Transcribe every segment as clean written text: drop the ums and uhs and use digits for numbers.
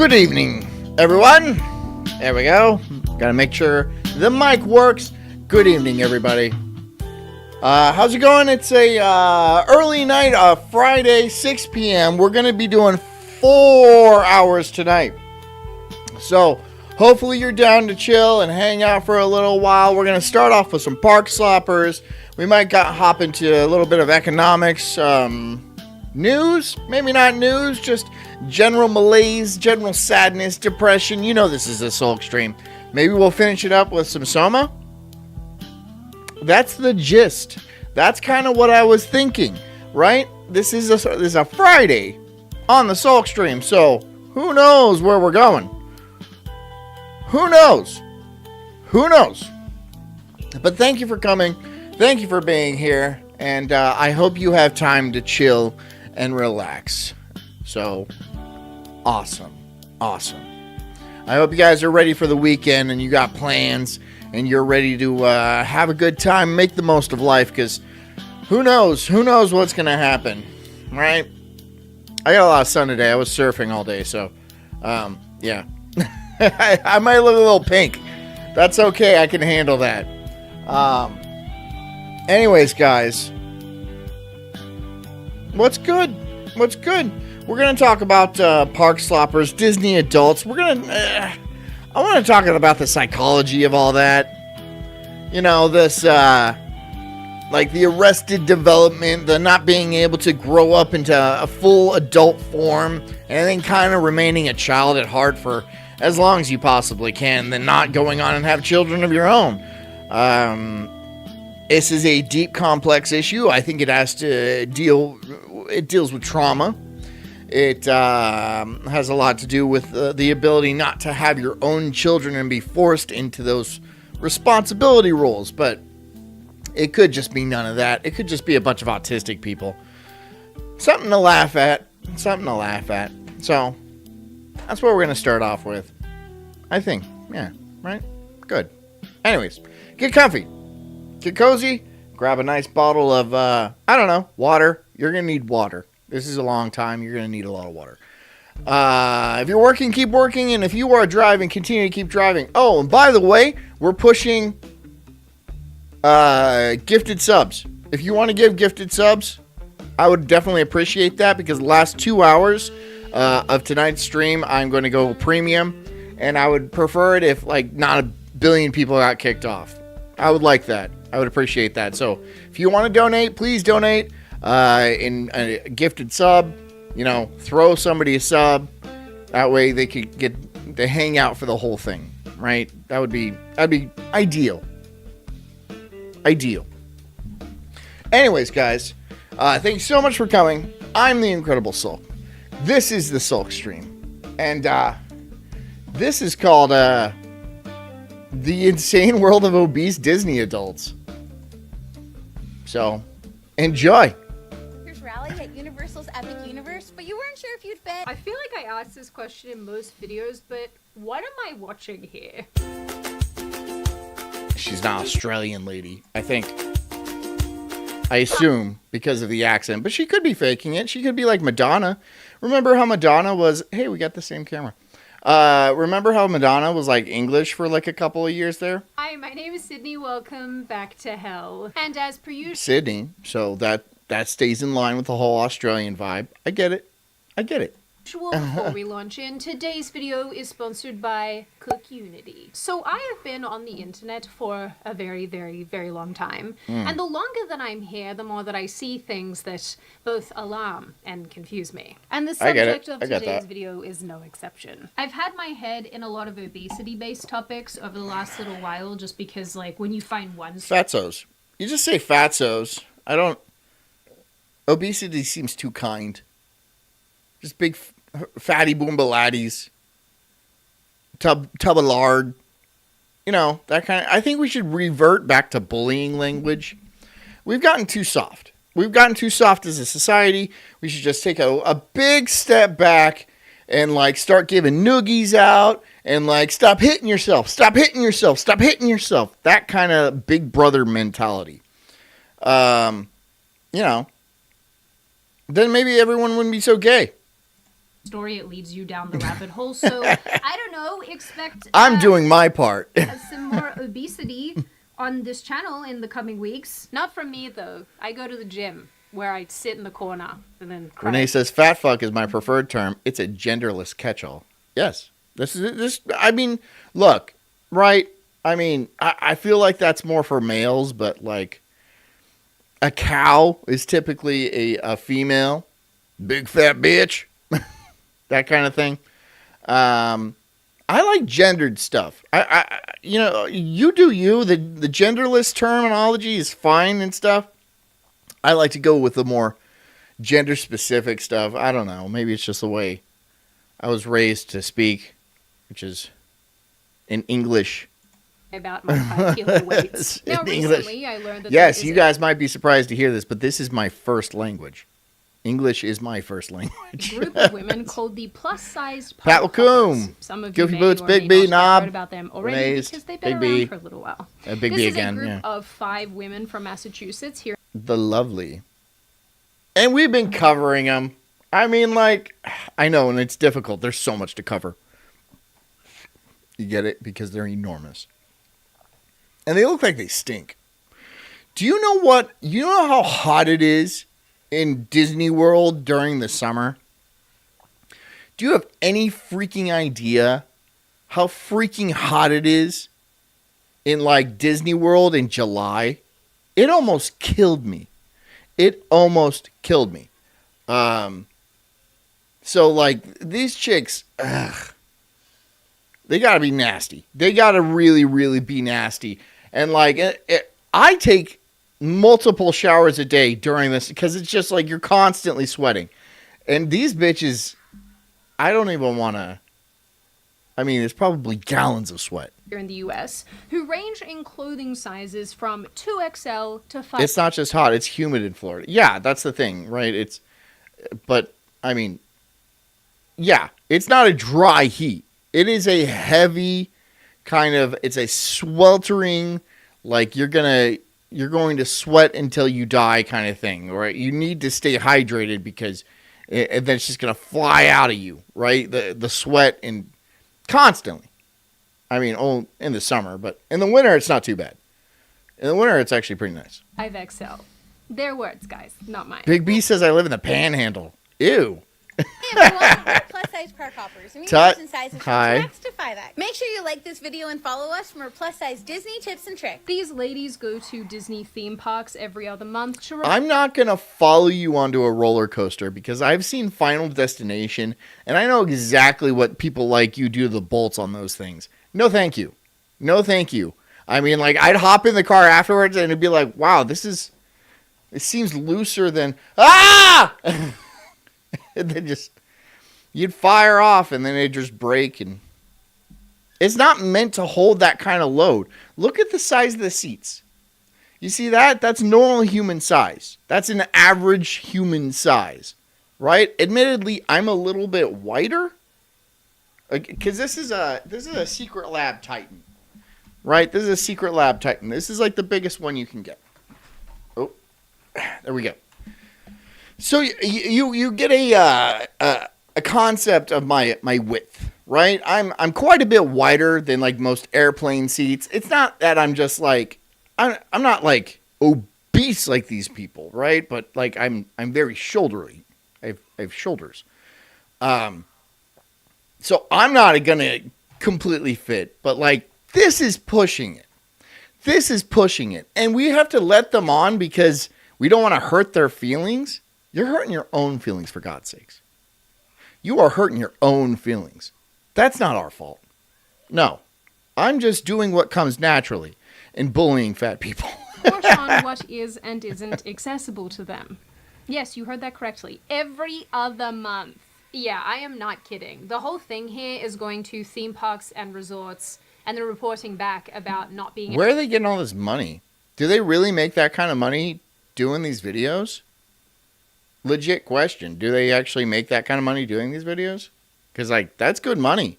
Good evening, everyone. There we go. Gotta make sure the mic works. Good evening, everybody. How's it going? It's a early night, Friday, 6 p.m. We're gonna be doing 4 hours tonight. So hopefully you're down to chill and hang out for a little while. We're gonna start off with some park sloppers. We might hop into a little bit of economics, news, maybe not news, just general malaise, general sadness, depression. You know this is a Sulk stream. Maybe we'll finish it up with some Soma. That's the gist. That's kind of what I was thinking, right? This is a Friday on the Sulk stream, so who knows where we're going? Who knows? Who knows? But thank you for coming. Thank you for being here, and I hope you have time to chill and relax. So, awesome. I hope you guys are ready for the weekend and you got plans and you're ready to have a good time, make the most of life, because who knows what's going to happen, right? I got a lot of sun today. I was surfing all day, so, yeah. I might look a little pink. That's okay. I can handle that. Anyways, guys. What's good? We're going to talk about park sloppers, Disney adults. I want to talk about the psychology of all that. You know, this, like the arrested development, the not being able to grow up into a full adult form, and then kind of remaining a child at heart for as long as you possibly can, then not going on and have children of your own. This is a deep, complex issue. I think it has to it deals with trauma. It has a lot to do with the ability not to have your own children and be forced into those responsibility roles. But it could just be none of that. It could just be a bunch of autistic people. Something to laugh at. So, that's what we're going to start off with. I think. Yeah, right? Good. Anyways, get comfy. Get cozy. Grab a nice bottle of, water. You're going to need water. This is a long time. You're going to need a lot of water. If you're working, keep working. And if you are driving, continue to keep driving. Oh, and by the way, we're pushing gifted subs. If you want to give gifted subs, I would definitely appreciate that, because the last 2 hours of tonight's stream, I'm going to go premium. And I would prefer it if, like, not a billion people got kicked off. I would like that. I would appreciate that. So if you want to donate, please donate in a gifted sub. You know, throw somebody a sub. That way they could get to hang out for the whole thing, right? That'd be ideal. Anyways, guys, thank you so much for coming. I'm the Incredible Sulk. This is the Sulk stream, and this is called The Insane World of Obese Disney Adults. So, enjoy. Rally at Universal's Epic Universe, but you weren't sure if you'd fit. I feel like I asked this question in most videos, but what am I watching here? She's an Australian lady, I think. I assume, because of the accent. But she could be faking it. She could be like Madonna. Remember how Madonna was... Hey, we got the same camera. Remember how Madonna was like English for like a couple of years there? Hi, my name is Sydney. Welcome back to hell. And as per usual... Sydney. So that stays in line with the whole Australian vibe. I get it. Before we launch in, today's video is sponsored by Cook Unity. So I have been on the internet for a very, very, very long time. And the longer that I'm here, the more that I see things that both alarm and confuse me. And the subject of today's video is no exception. I've had my head in a lot of obesity-based topics over the last little while, just because, like, when you find one... Fatsos. You just say fatsos. Obesity seems too kind. Just big fatty boomba laddies. Tub of lard. You know, that kind of... I think we should revert back to bullying language. We've gotten too soft. As a society. We should just take a big step back and, like, start giving noogies out and, like, stop hitting yourself. That kind of big brother mentality. You know, then maybe everyone wouldn't be so gay. story, it leads you down the rabbit hole. So, I don't know, expect... I'm doing my part. some more obesity on this channel in the coming weeks. Not from me, though. I go to the gym, where I sit in the corner and then cry. Renee says, fat fuck is my preferred term. It's a genderless catch-all. Yes. I mean, look, right? I mean, I feel like that's more for males, but like a cow is typically a female. Big fat bitch. That kind of thing. I like gendered stuff. You do you. The genderless terminology is fine and stuff. I like to go with the more gender-specific stuff. I don't know. Maybe it's just the way I was raised to speak, which is in English. About my high heel weights. Now, recently, I learned that... Yes, you guys might be surprised to hear this, but this is my first language. English is my first language. Group of women called the plus-sized Pat Lacombe. Some of Goofy you Boots, may or Big may B, not have Knob, heard about them already Renee's, because they've been Big B. around for a little while. Big This B is again, a group yeah. of 5 women from Massachusetts here. The lovely. And we've been covering them. I mean, like, I know, and it's difficult. There's so much to cover. You get it? Because they're enormous. And they look like they stink. Do you know what? You know how hot it is in Disney World during the summer? Do you have any freaking idea how freaking hot it is in, like, Disney World in July? It almost killed me. It almost killed me. So, like, these chicks, they gotta be nasty. They gotta really, really be nasty. And, like, I take multiple showers a day during this because it's just like you're constantly sweating. And these bitches, I don't even want to. I mean, it's probably gallons of sweat. Here in the U.S., who range in clothing sizes from 2XL to 5. It's not just hot; it's humid in Florida. Yeah, that's the thing, right? But I mean, yeah, it's not a dry heat. It is a heavy kind of. It's a sweltering, like you're going to sweat until you die kind of thing, right? You need to stay hydrated because then it's just going to fly out of you, right? The sweat and constantly. I mean, in the summer, but in the winter, it's not too bad. In the winter, it's actually pretty nice. 5XL. Their words, guys, not mine. Big B says I live in the Panhandle. Ew. Hey everyone, we're plus size park hoppers. We Tut. in sizes from Hi. 2X to 5X. Make sure you like this video and follow us for more plus size Disney tips and tricks. These ladies go to Disney theme parks every other month to... I'm not going to follow you onto a roller coaster because I've seen Final Destination and I know exactly what people like you do to the bolts on those things. No, thank you. No, thank you. I mean, like, I'd hop in the car afterwards and it'd be like, wow, it seems looser than, ah! And then you'd fire off and then it'd just break. And it's not meant to hold that kind of load. Look at the size of the seats. You see that? That's normal human size. That's an average human size, right? Admittedly, I'm a little bit whiter because this is a Secret Lab Titan, right? This is a Secret Lab Titan. This is like the biggest one you can get. Oh, there we go. So you get a concept of my width, right? I'm quite a bit wider than like most airplane seats. It's not that I'm just like I'm not like obese like these people, right? But like I'm very shouldery. I have shoulders. So I'm not gonna completely fit, but like this is pushing it. This is pushing it, and we have to let them on because we don't want to hurt their feelings. You're hurting your own feelings, for God's sakes. You are hurting your own feelings. That's not our fault. No. I'm just doing what comes naturally and bullying fat people. Push on what is and isn't accessible to them. Yes, you heard that correctly. Every other month. Yeah, I am not kidding. The whole thing here is going to theme parks and resorts and they're reporting back about not being... Where are they getting all this money? Do they really make that kind of money doing these videos? Legit question. Do they actually make that kind of money doing these videos? Because, like, that's good money.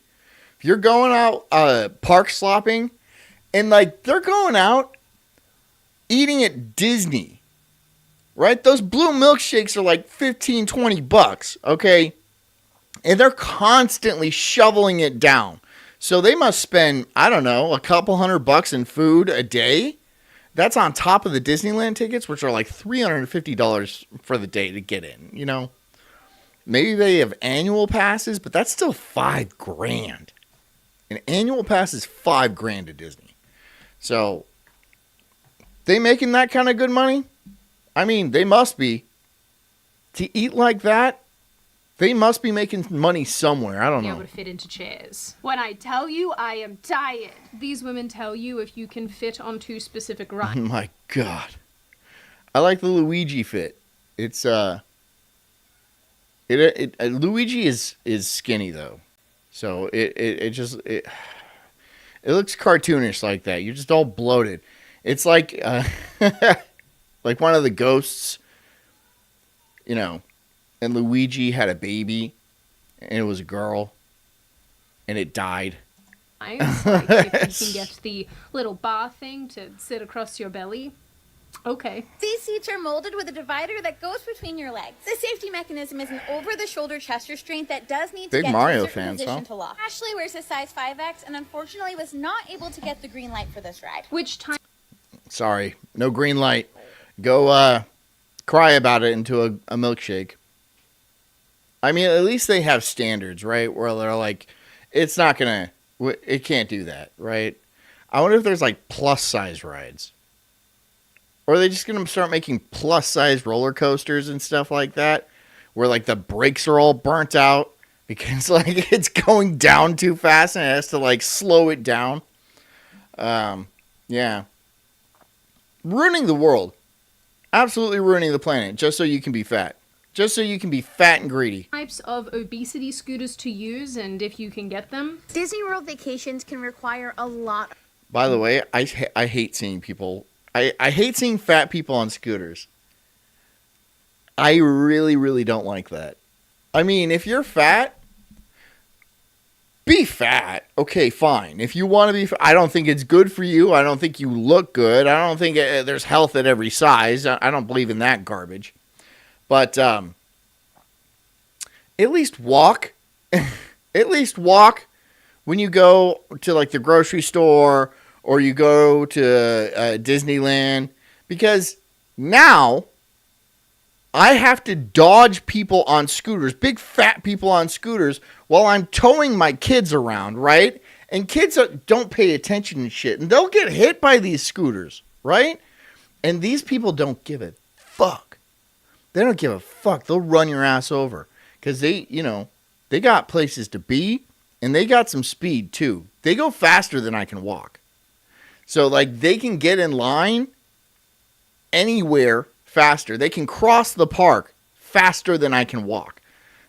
If you're going out park slopping, and, like, they're going out eating at Disney, right? Those blue milkshakes are like $15, $20, okay? And they're constantly shoveling it down. So they must spend, I don't know, a couple $100 in food a day. That's on top of the Disneyland tickets, which are like $350 for the day to get in, you know. Maybe they have annual passes, but that's still $5,000. An annual pass is $5,000 at Disney. So they making that kind of good money? I mean, they must be. To eat like that, they must be making money somewhere. I don't know. Be able to fit into chairs. When I tell you, I am tired. These women tell you if you can fit onto specific rides. Oh my God. I like the Luigi fit. It's Luigi is skinny though. So it looks cartoonish like that. You're just all bloated. It's like like one of the ghosts, you know, and Luigi had a baby, and it was a girl, and it died. Nice. Like if you can get the little bar thing to sit across your belly. Okay. These seats are molded with a divider that goes between your legs. The safety mechanism is an over-the-shoulder chest restraint that does need to Big get Mario to a certain fans, position huh? to lock. Ashley wears a size 5X and unfortunately was not able to get the green light for this ride. Which time? Sorry, no green light. Go cry about it into a milkshake. I mean, at least they have standards, right? Where they're like, it's not gonna, it can't do that, right? I wonder if there's like plus size rides. Or are they just going to start making plus-size roller coasters and stuff like that? Where, like, the brakes are all burnt out because, like, it's going down too fast and it has to, like, slow it down. Yeah. Ruining the world. Absolutely ruining the planet just so you can be fat. Just so you can be fat and greedy. Types of obesity scooters to use and if you can get them. Disney World vacations can require a lot. By the way, I hate seeing people... I hate seeing fat people on scooters. I really, really don't like that. I mean, if you're fat, be fat. Okay, fine. If you want to be I don't think it's good for you. I don't think you look good. I don't think there's health at every size. I don't believe in that garbage. But at least walk. At least walk when you go to like the grocery store or you go to Disneyland, because now I have to dodge people on scooters, big fat people on scooters, while I'm towing my kids around, right? And kids don't pay attention and shit, and they'll get hit by these scooters, right? And these people don't give a fuck. They don't give a fuck. They'll run your ass over because they got places to be, and they got some speed too. They go faster than I can walk. So, like, they can get in line anywhere faster. They can cross the park faster than I can walk.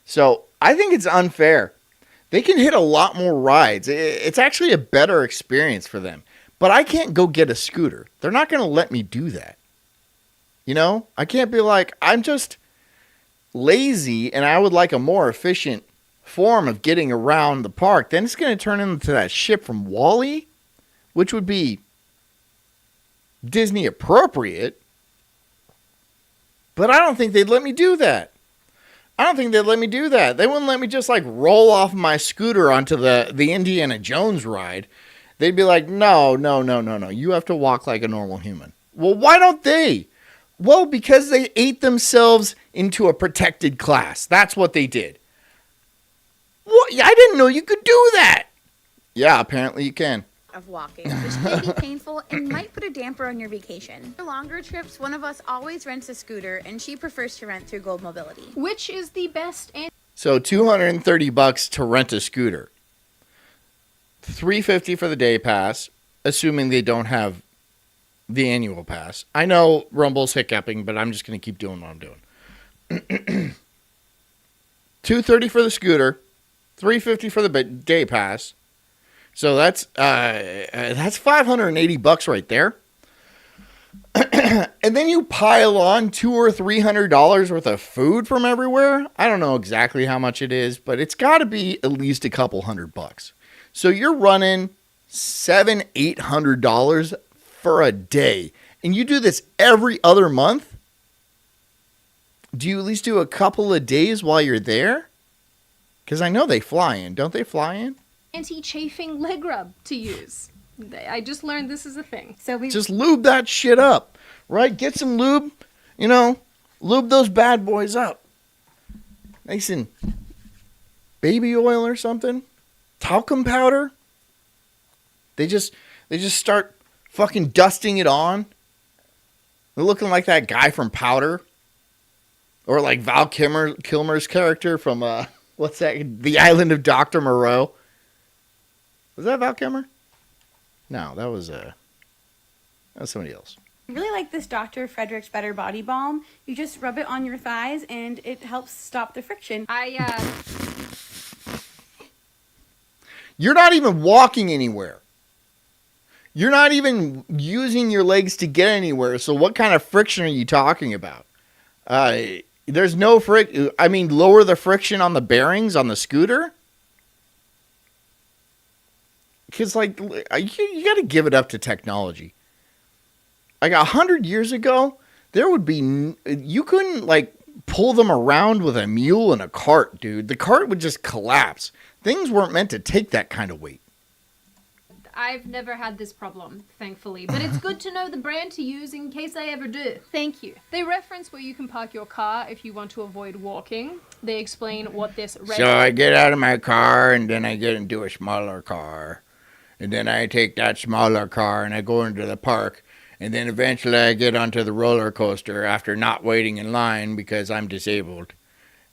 So, I think it's unfair. They can hit a lot more rides. It's actually a better experience for them. But I can't go get a scooter. They're not going to let me do that. You know? I can't be like, I'm just lazy and I would like a more efficient form of getting around the park. Then it's going to turn into that ship from WALL-E, which would be Disney appropriate, but I don't think they'd let me do that. They wouldn't let me just like roll off my scooter onto the Indiana Jones ride. They'd be like, no. You have to walk like a normal human. Well, why don't they? Well, because they ate themselves into a protected class. That's what they did. What? I didn't know you could do that. Yeah, apparently you can. Of walking, which may be painful and might put a damper on your vacation. For longer trips, one of us always rents a scooter, and she prefers to rent through Gold Mobility. Which is the best and So $230 to rent a scooter. $350 for the day pass, assuming they don't have the annual pass. I know Rumble's hiccuping, but I'm just going to keep doing what I'm doing. $230 for the scooter, $350 for the day pass. So that's $580 right there. And then you pile on $200 or $300 worth of food from everywhere. I don't know exactly how much it is, but it's got to be at least a couple $100. So you're running $700-800 for a day, and you do this every other month. Do you at least do a couple of days while you're there? Because I know they fly in. Don't they fly in? Anti-chafing leg rub to use. I just learned this is a thing. So we Just lube that shit up, right? Get some lube, lube those bad boys up. Nice and baby oil or something. Talcum powder. They just start fucking dusting it on. They're looking like that guy from Powder. Or like Val Kilmer's character from, what's that? The Island of Dr. Moreau. Was that Val Kilmer? No, that was somebody else. really like this Dr. Frederick's Better Body Balm. You just rub it on your thighs and it helps stop the friction. You're not even walking anywhere. You're not even using your legs to get anywhere. So what kind of friction are you talking about? There's no friction. I mean, lower the friction on the bearings on the scooter. Because, like, you got to give it up to technology. Like, 100 years ago, there would be... You couldn't, like, pull them around with a mule and a cart, dude. The cart would just collapse. Things weren't meant to take that kind of weight. I've never had this problem, thankfully, but it's good to know the brand to use in case I ever do. Thank you. They reference where you can park your car if you want to avoid walking. They explain what this... So I get out of my car, and then I get into a smaller car. And then I take that smaller car, and I go into the park. And then eventually I get onto the roller coaster after not waiting in line because I'm disabled.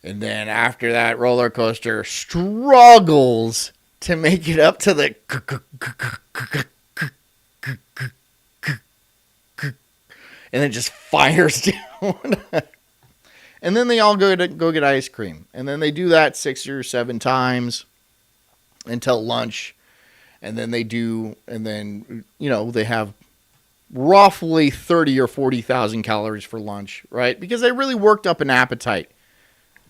And then after that roller coaster struggles to make it up to the... And then just fires down. And then they all go get ice cream. And then they do that 6 or 7 times until lunch. And then they have roughly 30 or 40,000 calories for lunch, right? Because they really worked up an appetite.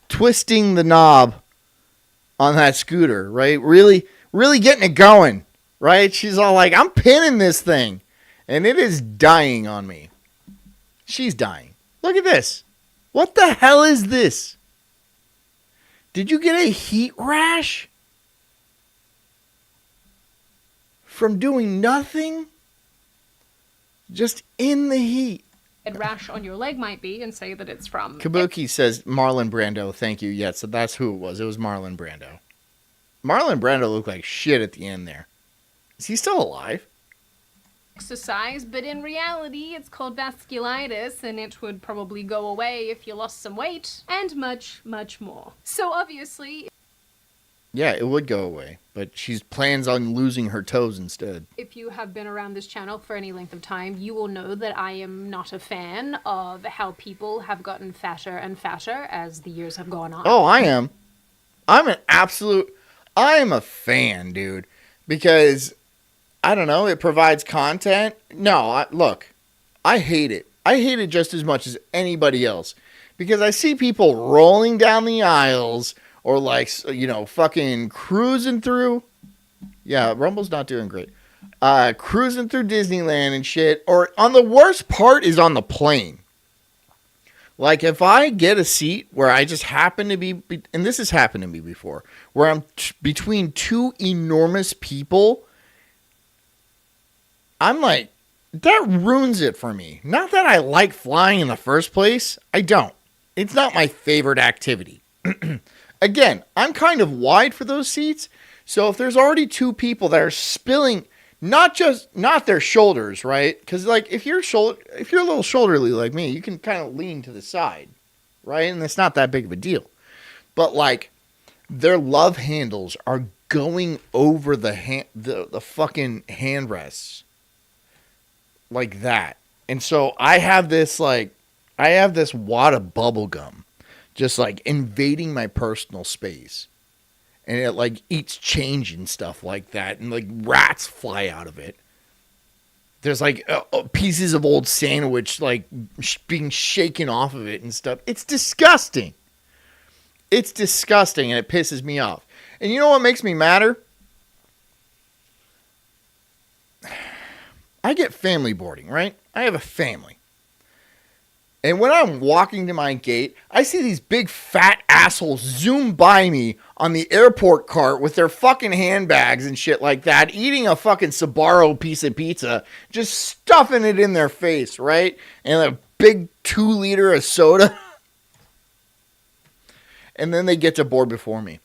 Twisting the knob on that scooter, right? Really, really getting it going, right? She's all like, I'm pinning this thing. And it is dying on me. She's dying. Look at this. What the hell is this? Did you get a heat rash from doing nothing? Just in the heat. A rash on your leg might be, and say that it's from... Kabuki says Marlon Brando. Thank you. Yes, so that's who it was. It was Marlon Brando. Marlon Brando looked like shit at the end there. Is he still alive? Exercise, but in reality it's called vasculitis, and it would probably go away if you lost some weight, and much, much more. So obviously... Yeah, it would go away, but she plans on losing her toes instead. If you have been around this channel for any length of time, you will know that I am not a fan of how people have gotten fatter and fatter as the years have gone on. Oh, I am. I am a fan, dude, because, I don't know, it provides content. No, look, I hate it. I hate it just as much as anybody else, because I see people rolling down the aisles or like, fucking cruising through. Yeah, Rumble's not doing great. Cruising through Disneyland and shit. Or on the worst part is on the plane. Like if I get a seat where I just happen to be, and this has happened to me before, where I'm between two enormous people, I'm like, that ruins it for me. Not that I like flying in the first place. I don't. It's not my favorite activity. Again, I'm kind of wide for those seats, so if there's already two people that are spilling, not their shoulders, right? Because like if you're a little shoulderly like me, you can kind of lean to the side, right? And it's not that big of a deal. But like their love handles are going over the fucking handrests like that, and so I have this wad of bubble gum just like invading my personal space. And it like eats change and stuff like that. And like rats fly out of it. There's like pieces of old sandwich like being shaken off of it and stuff. It's disgusting. It's disgusting and it pisses me off. And you know what makes me madder? I get family boarding, right? I have a family. And when I'm walking to my gate, I see these big fat assholes zoom by me on the airport cart with their fucking handbags and shit like that, eating a fucking Sbarro piece of pizza, just stuffing it in their face, right? And a big 2-liter of soda. And then they get to board before me.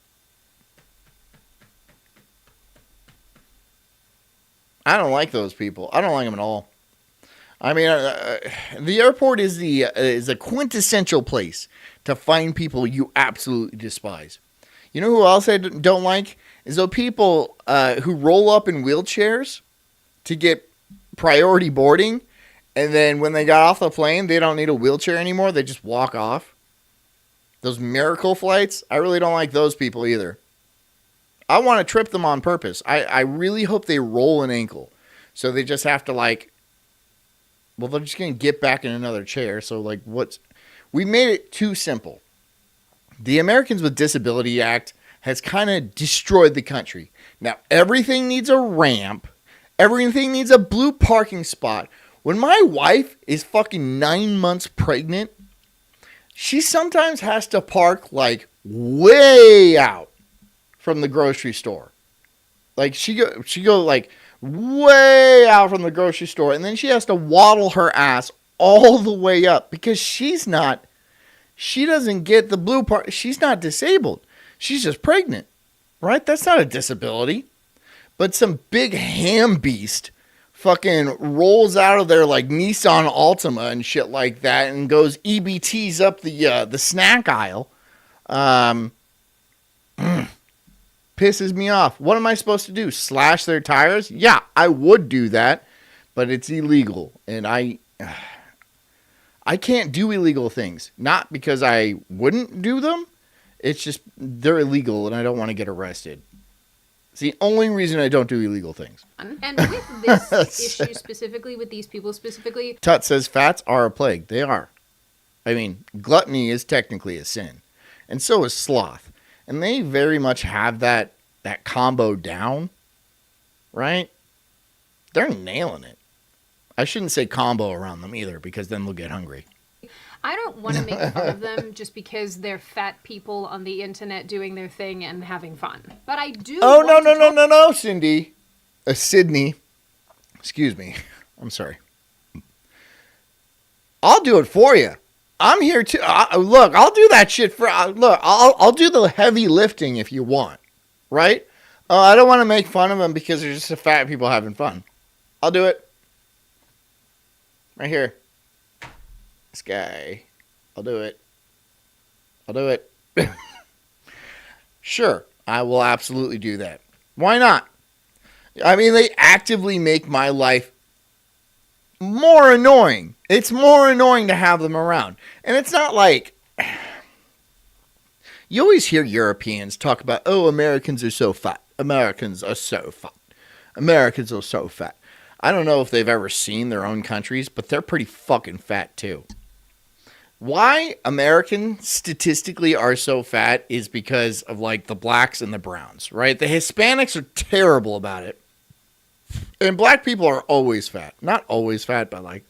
I don't like those people. I don't like them at all. I mean, the airport is a quintessential place to find people you absolutely despise. You know who else I don't like? Is those people who roll up in wheelchairs to get priority boarding, and then when they got off the plane, they don't need a wheelchair anymore. They just walk off. Those miracle flights, I really don't like those people either. I want to trip them on purpose. I really hope they roll an ankle. So they just have to well, they're just going to get back in another chair. So we made it too simple. The Americans with Disability Act has kind of destroyed the country. Now, everything needs a ramp. Everything needs a blue parking spot. When my wife is fucking 9 months pregnant, she sometimes has to park way out from the grocery store. She go way out from the grocery store, and then she has to waddle her ass all the way up because she doesn't get the blue part. She's not disabled. She's just pregnant, right? That's not a disability. But some big ham beast fucking rolls out of there like Nissan Altima and shit like that and goes EBTs up the snack aisle. Pisses me off. What am I supposed to do? Slash their tires? Yeah, I would do that, but it's illegal, and I can't do illegal things. Not because I wouldn't do them. It's just they're illegal, and I don't want to get arrested. It's the only reason I don't do illegal things. And with this issue specifically, with these people specifically, Tut says fats are a plague. They are. I mean, gluttony is technically a sin, and so is sloth. And they very much have that combo down, right? They're nailing it. I shouldn't say combo around them either, because then they'll get hungry. I don't want to make fun of them just because they're fat people on the internet doing their thing and having fun. But I do. Oh, no, Cindy. Sydney. Excuse me. I'm sorry. I'll do it for you. I'm here to look. I'll do that shit for. Look, I'll do the heavy lifting if you want, right? I don't want to make fun of them because they're just fat people having fun. I'll do it. Right here. This guy. I'll do it. Sure, I will absolutely do that. Why not? I mean, they actively make my life more annoying. It's more annoying to have them around. And it's not like... You always hear Europeans talk about, oh, Americans are so fat. Americans are so fat. Americans are so fat. I don't know if they've ever seen their own countries, but they're pretty fucking fat too. Why Americans statistically are so fat is because of the blacks and the browns, right? The Hispanics are terrible about it. And black people are always fat. Not always fat, but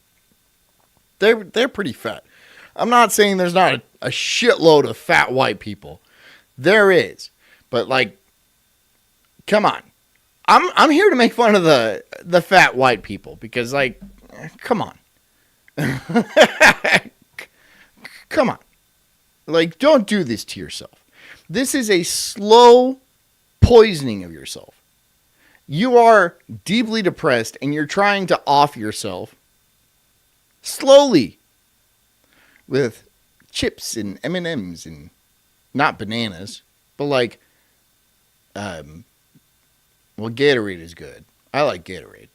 they're pretty fat. I'm not saying there's not a shitload of fat white people. There is. But come on. I'm here to make fun of the fat white people because come on. Come on. Don't do this to yourself. This is a slow poisoning of yourself. You are deeply depressed and you're trying to off yourself slowly with chips and M&Ms and not bananas, but Gatorade is good. I like Gatorade.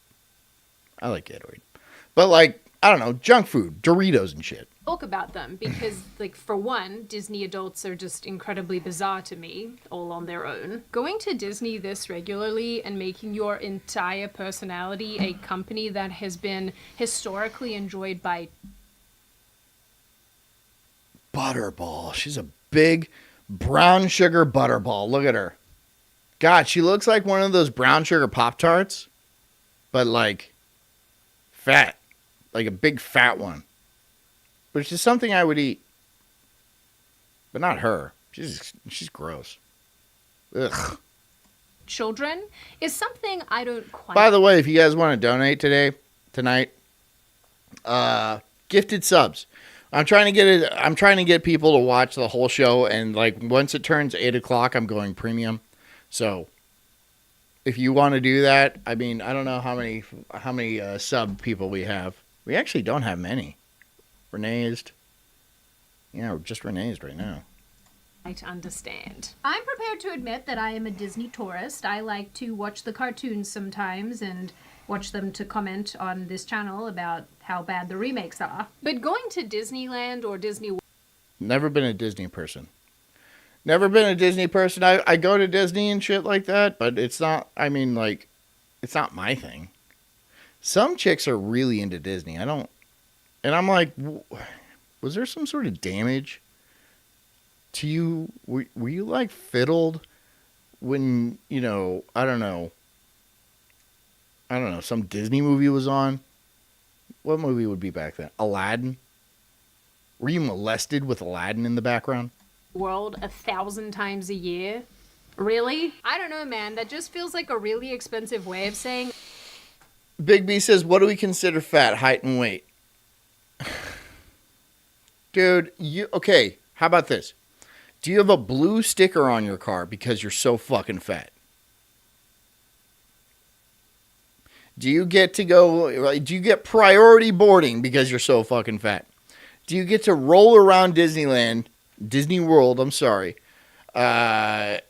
But I don't know, junk food, Doritos and shit. Talk about them because, for one, Disney adults are just incredibly bizarre to me, all on their own. Going to Disney this regularly and making your entire personality a company that has been historically enjoyed by... Butterball. She's a big brown sugar butterball. Look at her. God, she looks like one of those brown sugar Pop-Tarts, but fat. Like a big fat one. which is something I would eat. But not her. She's gross. Ugh. Children is something I don't quite. By the way, if you guys want to donate tonight, gifted subs. I'm trying to get people to watch the whole show, and like once it turns 8:00, I'm going premium. So if you want to do that, I mean, I don't know how many sub people we have. We actually don't have many. Renee's. Yeah, we're just Renee's right now. Understand. I'm prepared to admit that I am a Disney tourist. I like to watch the cartoons sometimes and watch them to comment on this channel about how bad the remakes are. But going to Disneyland or Disney World. Never been a Disney person. Never been a Disney person. I go to Disney and shit like that, but it's not, I mean, like, it's not my thing. Some chicks are really into Disney. I don't, and I'm like, was there some sort of damage to you? Were you like fiddled when, you know, I don't know, some Disney movie was on? What movie would be back then? Aladdin? Were you molested with Aladdin in the background? World 1,000 times a year? Really? I don't know, man. That just feels like a really expensive way of saying. Big B says, what do we consider fat, height, and weight? Dude, okay, how about this? Do you have a blue sticker on your car because you're so fucking fat? Do you get priority boarding because you're so fucking fat? Do you get to roll around Disney World, I'm sorry, because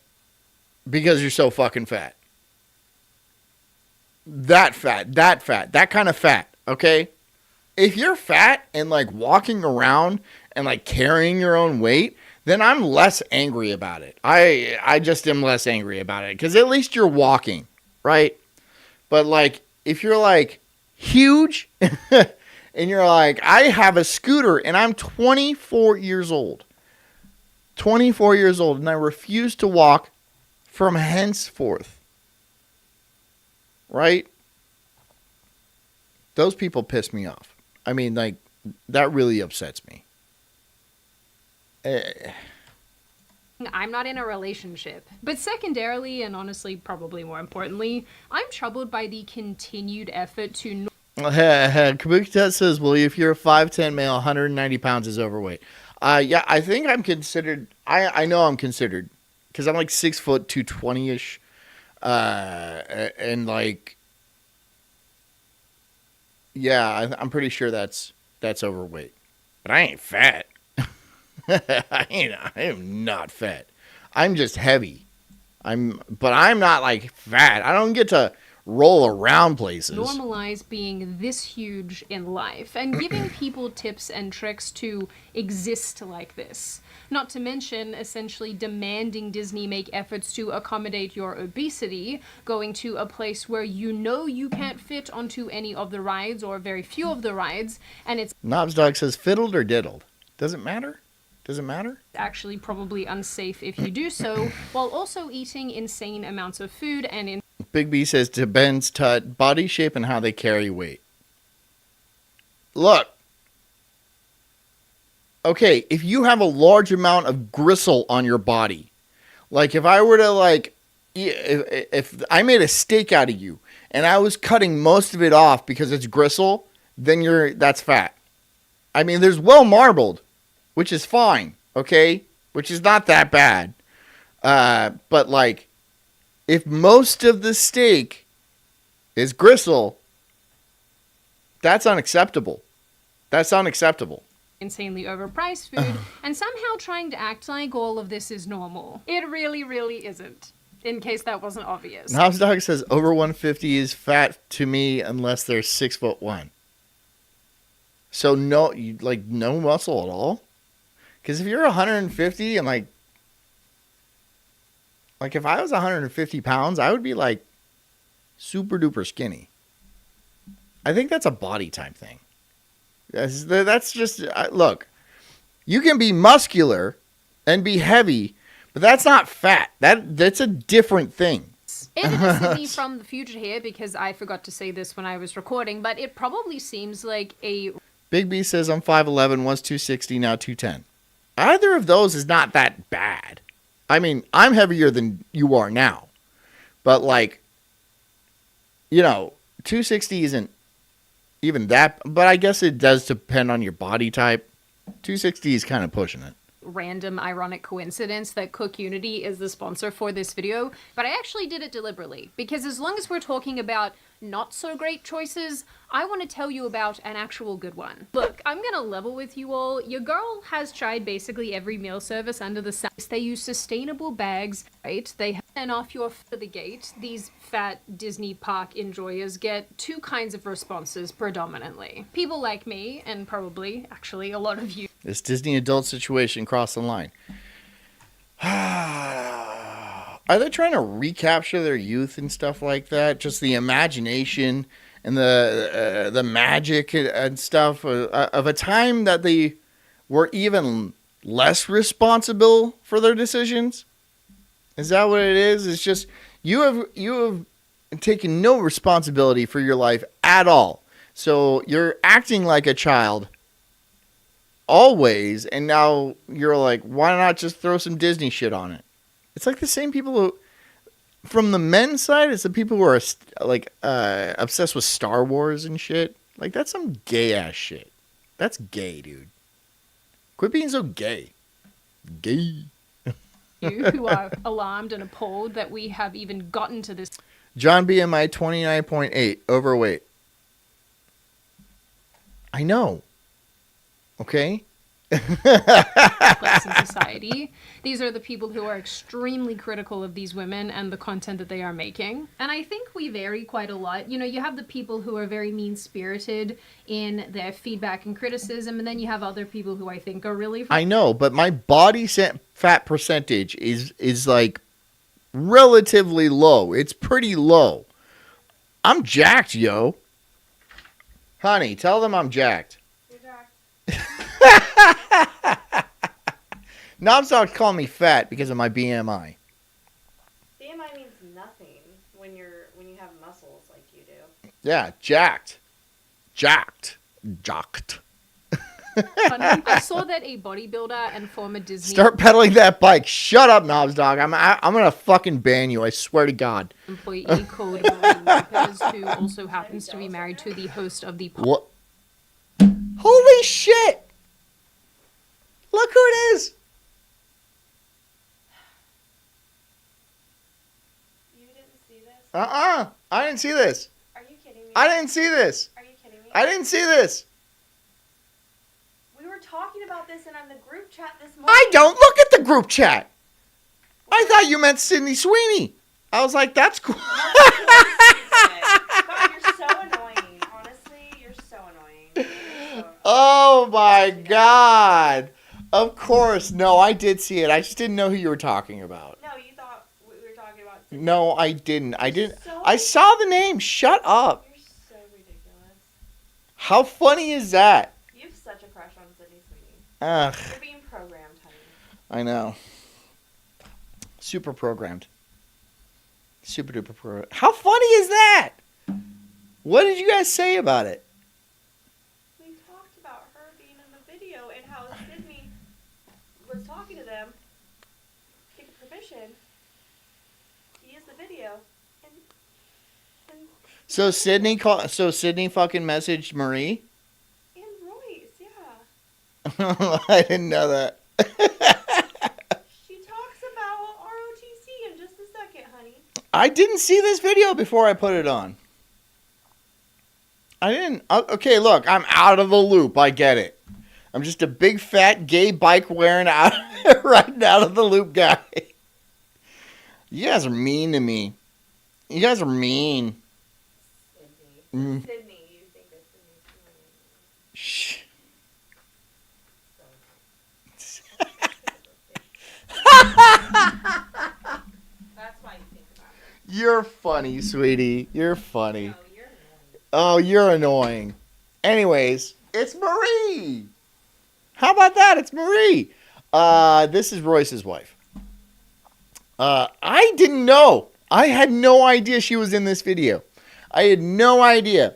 you're so fucking fat? That kind of fat, okay? If you're fat and like walking around and like carrying your own weight, then I'm less angry about it. I just am less angry about it because at least you're walking, right? But like, if you're like huge and you're like, I have a scooter and I'm 24 years old. 24 years old and I refuse to walk from henceforth. Right? Those people piss me off. I mean, like, that really upsets me. I'm not in a relationship. But secondarily, and honestly, probably more importantly, I'm troubled by the continued effort to... Kabuki says, well, if you're a 5'10 male, 190 pounds is overweight. Yeah, I think I'm considered... I know I'm considered. Because I'm like 6 foot, 220-ish. And like... Yeah, I'm pretty sure that's overweight. But I ain't fat. I am not fat. I'm just heavy. But I'm not like fat. I don't get to roll around places. Normalize being this huge in life and giving people tips and tricks to exist like this. Not to mention essentially demanding Disney make efforts to accommodate your obesity, going to a place where you know you can't fit onto any of the rides or very few of the rides, and it's... Knobs Dog says fiddled or diddled. Does it matter? Does it matter? Actually probably unsafe if you do so, while also eating insane amounts of food and in... Big B says to Ben's tut, body shape and how they carry weight. Look. Okay, if you have a large amount of gristle on your body, like if I were to like, if I made a steak out of you and I was cutting most of it off because it's gristle, then that's fat. I mean, there's well marbled, which is fine, okay? Which is not that bad. But like, if most of the steak is gristle, that's unacceptable. That's unacceptable. Insanely overpriced food, and somehow trying to act like all of this is normal. It really, really isn't. In case that wasn't obvious. Knobs Dog says over 150 is fat to me unless they're 6'1". So no muscle at all? Because if you're 150 and like if I was 150 pounds, I would be like super duper skinny. I think that's a body type thing. That's just, look, you can be muscular and be heavy, but that's not fat. That's a different thing. Innocently from the future here, because I forgot to say this when I was recording, but it probably seems like a... Big B says I'm 5'11", was 260, now 210. Either of those is not that bad. I mean, I'm heavier than you are now. But, like, 260 isn't even that. But I guess it does depend on your body type. 260 is kind of pushing it. Random ironic coincidence that Cook Unity is the sponsor for this video, but I actually did it deliberately because as long as we're talking about not so great choices, I want to tell you about an actual good one. Look, I'm gonna level with you all. Your girl has tried basically every meal service under the sun. They use sustainable bags, right? They turn off your for the gate. These fat Disney park enjoyers get two kinds of responses predominantly. People like me, and probably actually a lot of you. This Disney adult situation crossed the line. Are they trying to recapture their youth and stuff like that? Just the imagination and the magic and stuff of a time that they were even less responsible for their decisions? Is that what it is? It's just you have taken no responsibility for your life at all. So you're acting like a child always, and now you're like, why not just throw some Disney shit on it? It's like the same people who, from the men's side, it's the people who are like obsessed with Star Wars and shit. Like, that's some gay ass shit. That's gay, dude. Quit being so gay. Gay. You who are alarmed and appalled that we have even gotten to this. John BMI 29.8, overweight. I know. Okay? Place in society. These are the people who are extremely critical of these women and the content that they are making. And I think we vary quite a lot. You have the people who are very mean-spirited in their feedback and criticism, and then you have other people who I think are really... I know, but my body fat percentage is like relatively low. It's pretty low. I'm jacked, yo. Honey, tell them I'm jacked. Now I'm starting to call me fat because of my BMI. BMI means nothing when you have muscles like you do. Yeah, jacked. Funny, I saw that a bodybuilder and former Disney Start pedaling that bike. Shut up, Knobs Dog. I'm gonna fucking ban you. I swear to God. employee called Marie Lopez, who also happens to be married to the host of the What? Holy shit! Look who it is. You didn't see this? I didn't see this. Are you kidding me? I didn't see this. Are you kidding me? I didn't see this. We were talking about this in the group chat this morning. I don't look at the group chat. I thought you meant Sydney Sweeney. I was like, that's cool. God, you're so annoying. Honestly, you're so annoying. Oh my God. Of course. No, I did see it. I just didn't know who you were talking about. No, you thought we were talking about... No, I didn't. I didn't. So- I saw the name. Shut up. You're so ridiculous. How funny is that? You have such a crush on Sydney Sweeney. Ugh, You're being programmed, honey. I know. Super programmed. Super duper programmed. How funny is that? What did you guys say about it? We talked about her being in the video and how Sydney was talking to them to get permission to use the video. And So Sydney fucking messaged Marie? and Royce, yeah. I didn't know that. She talks about ROTC in just a second, honey. I didn't see this video before I put it on. I didn't. Okay, look, I'm out of the loop. I get it. I'm just a big fat gay bike wearing riding out of the loop guy. You guys are mean to me. You guys are mean. Sydney. Mm. Sydney, you think it's Sydney Sweeney. Shh. That's why you think about it. You're funny, sweetie. You're funny. No, you're annoying. Oh, you're annoying. Anyways, it's Marie. How about that? It's Marie. This is Royce's wife. I didn't know. I had no idea she was in this video. I had no idea.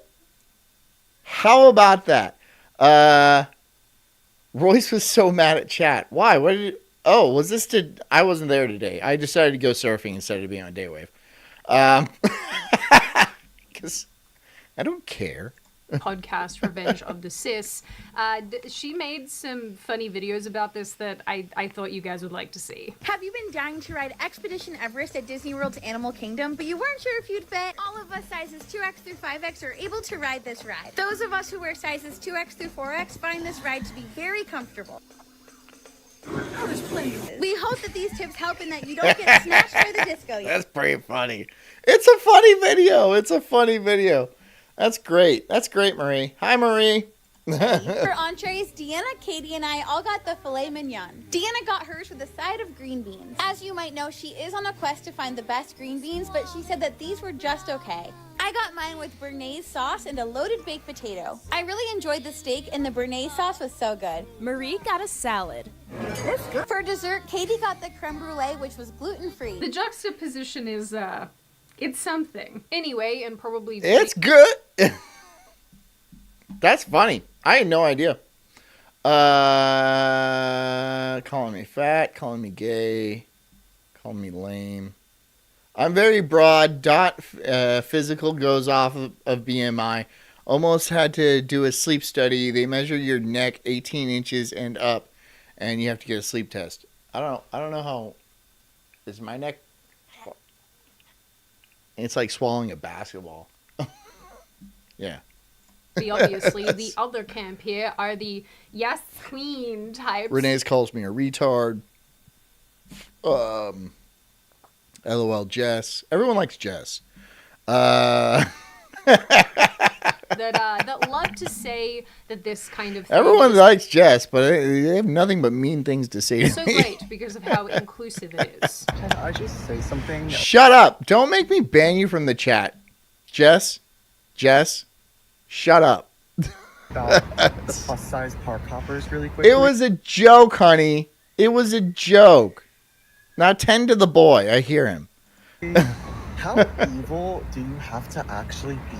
How about that? Royce was so mad at chat. Why? What did it, oh, was this to I wasn't there today. I decided to go surfing instead of being on Daywave. Cuz I don't care. Podcast Revenge of the Sis. She made some funny videos about this that I thought you guys would like to see. Have you been dying to ride Expedition Everest at Disney World's Animal Kingdom, but you weren't sure if you'd fit? All of us sizes 2X through 5X are able to ride this ride. Those of us who wear sizes 2X through 4X find this ride to be very comfortable. We hope that these tips help and that you don't get snatched by the disco yet. That's pretty funny. It's a funny video. It's a funny video. That's great. That's great, Marie. Hi, Marie. For entrees, Deanna, Katie, and I all got the filet mignon. Deanna got hers with a side of green beans. As you might know, she is on a quest to find the best green beans, but she said that these were just okay. I got mine with béarnaise sauce and a loaded baked potato. I really enjoyed the steak, and the béarnaise sauce was so good. Marie got a salad. For dessert, Katie got the creme brulee, which was gluten-free. The juxtaposition is, it's something. Anyway, and probably... It's good. That's funny. I had no idea. Calling me fat, calling me gay, calling me lame. I'm very broad. Physical goes off of BMI. Almost had to do a sleep study. They measure your neck 18 inches and up, and you have to get a sleep test. I don't know how. Is my neck? It's like swallowing a basketball. Yeah. Obviously, the other camp here are the yes queen types. Renee's calls me a retard. LOL Jess. Everyone likes Jess. That love to say that this kind of thing Everyone likes Jess, but they have nothing but mean things to say to so me. great because of how inclusive it is. Can I just say something? Shut up. Don't make me ban you from the chat. Jess, shut up. About the plus size park hoppers really quickly. It was a joke, honey. It was a joke. Now tend to the boy. I hear him. How evil do you have to actually be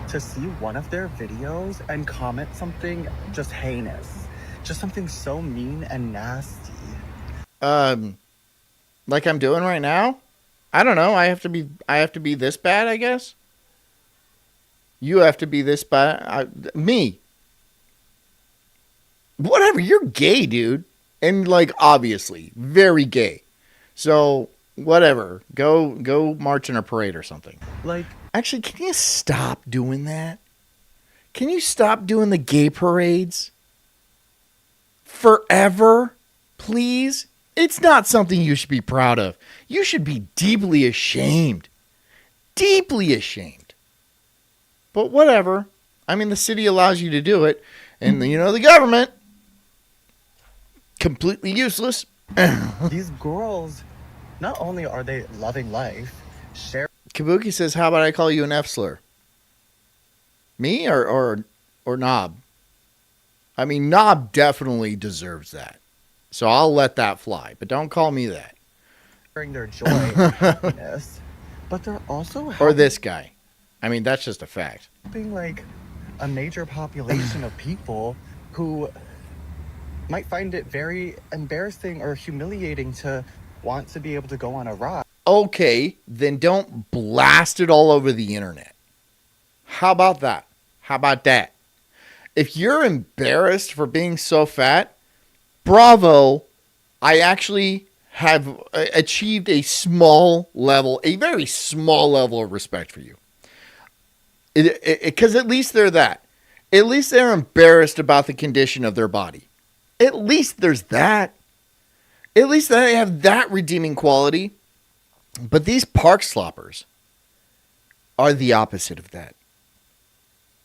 to see one of their videos and comment something just heinous? Just something so mean and nasty. Like I'm doing right now? I don't know. I have to be this bad, I guess. You have to be this bad. Me. Whatever. You're gay, dude. And like obviously very gay. So whatever. Go march in a parade or something. Like, Actually, can you stop doing that? Can you stop doing the gay parades? Forever? Please? It's not something you should be proud of. You should be deeply ashamed. Deeply ashamed. But whatever. I mean, the city allows you to do it. And, the government, completely useless. these girls, not only are they loving life, share Kabuki says, how about I call you an F slur? Me or Knob? I mean, Knob definitely deserves that. So I'll let that fly. But don't call me that. sharing their joy and happiness, but they're also Or this guy. I mean, that's just a fact. helping like a major population of people who might find it very embarrassing or humiliating to want to be able to go on a ride. Okay, then don't blast it all over the internet. How about that? How about that? If you're embarrassed for being so fat, bravo. I actually have achieved a very small level of respect for you. Because at least they're that. At least they're embarrassed about the condition of their body. At least there's that. At least they have that redeeming quality. But these park sloppers are the opposite of that.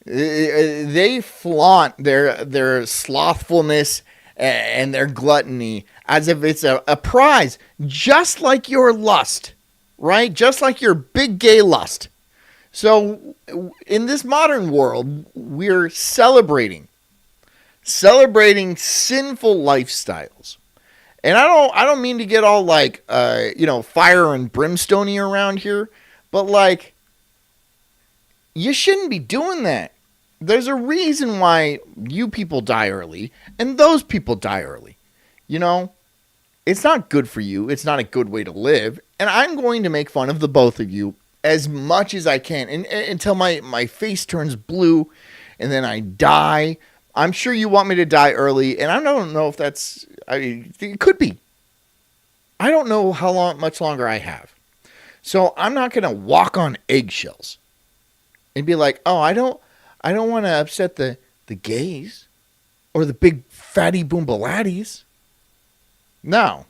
They flaunt their slothfulness and their gluttony as if it's a prize, just like your lust, right? Just like your big gay lust. So in this modern world, we're celebrating sinful lifestyles. And I don't mean to get all like fire and brimstone-y around here, but like you shouldn't be doing that. There's a reason why you people die early and those people die early. You know, it's not good for you. It's not a good way to live. And I'm going to make fun of the both of you as much as I can until my face turns blue and then I die. I'm sure you want me to die early, and I don't know if that's... it could be. I don't know much longer I have. So I'm not going to walk on eggshells and be like, oh, I don't want to upset the gays or the big fatty boombaladdies. No.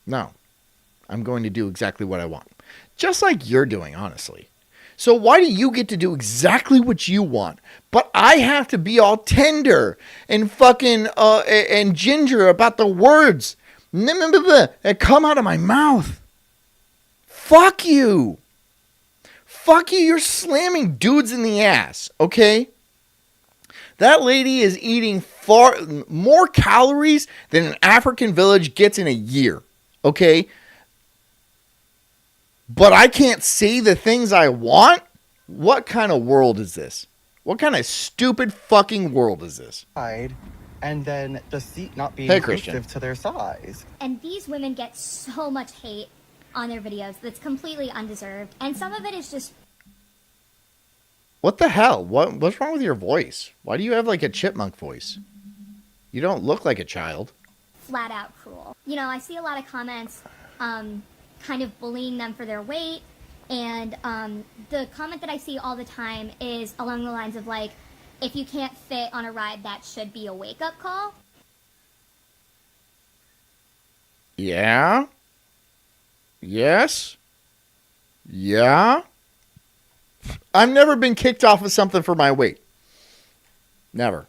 I'm going to do exactly what I want. Just like you're doing, honestly. So why do you get to do exactly what you want, but I have to be all tender and fucking and ginger about the words that come out of my mouth? Fuck you. Fuck you. You're slamming dudes in the ass, okay? That lady is eating far more calories than an African village gets in a year, okay? But I can't say the things I want? What kind of world is this? What kind of stupid fucking world is this? And then the seat not being Christian. to their size. And these women get so much hate on their videos that's completely undeserved. And some of it is just... What the hell? What's wrong with your voice? Why do you have like a chipmunk voice? You don't look like a child. flat out cruel. You know, I see a lot of comments kind of bullying them for their weight. And the comment that I see all the time is along the lines of like, if you can't fit on a ride, that should be a wake-up call. Yeah. Yes. Yeah. I've never been kicked off of something for my weight. Never.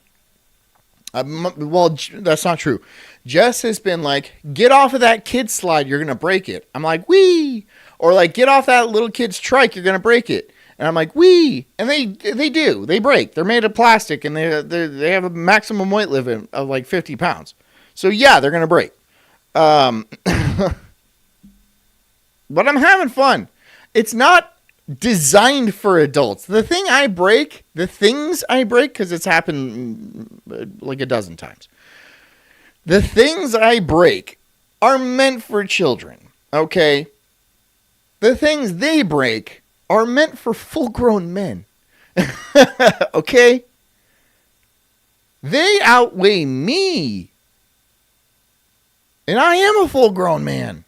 Well, that's not true. Jess has been like, get off of that kid slide, you're going to break it. I'm like, wee. Or like, get off that little kid's trike, you're going to break it. And I'm like, wee. And they do. They break. They're made of plastic, and they have a maximum weight limit of like 50 pounds. So yeah, they're going to break. But I'm having fun. It's not designed for adults. The things I break, because it's happened like a dozen times. The things I break are meant for children, okay? The things they break are meant for full-grown men, okay? They outweigh me, and I am a full-grown man.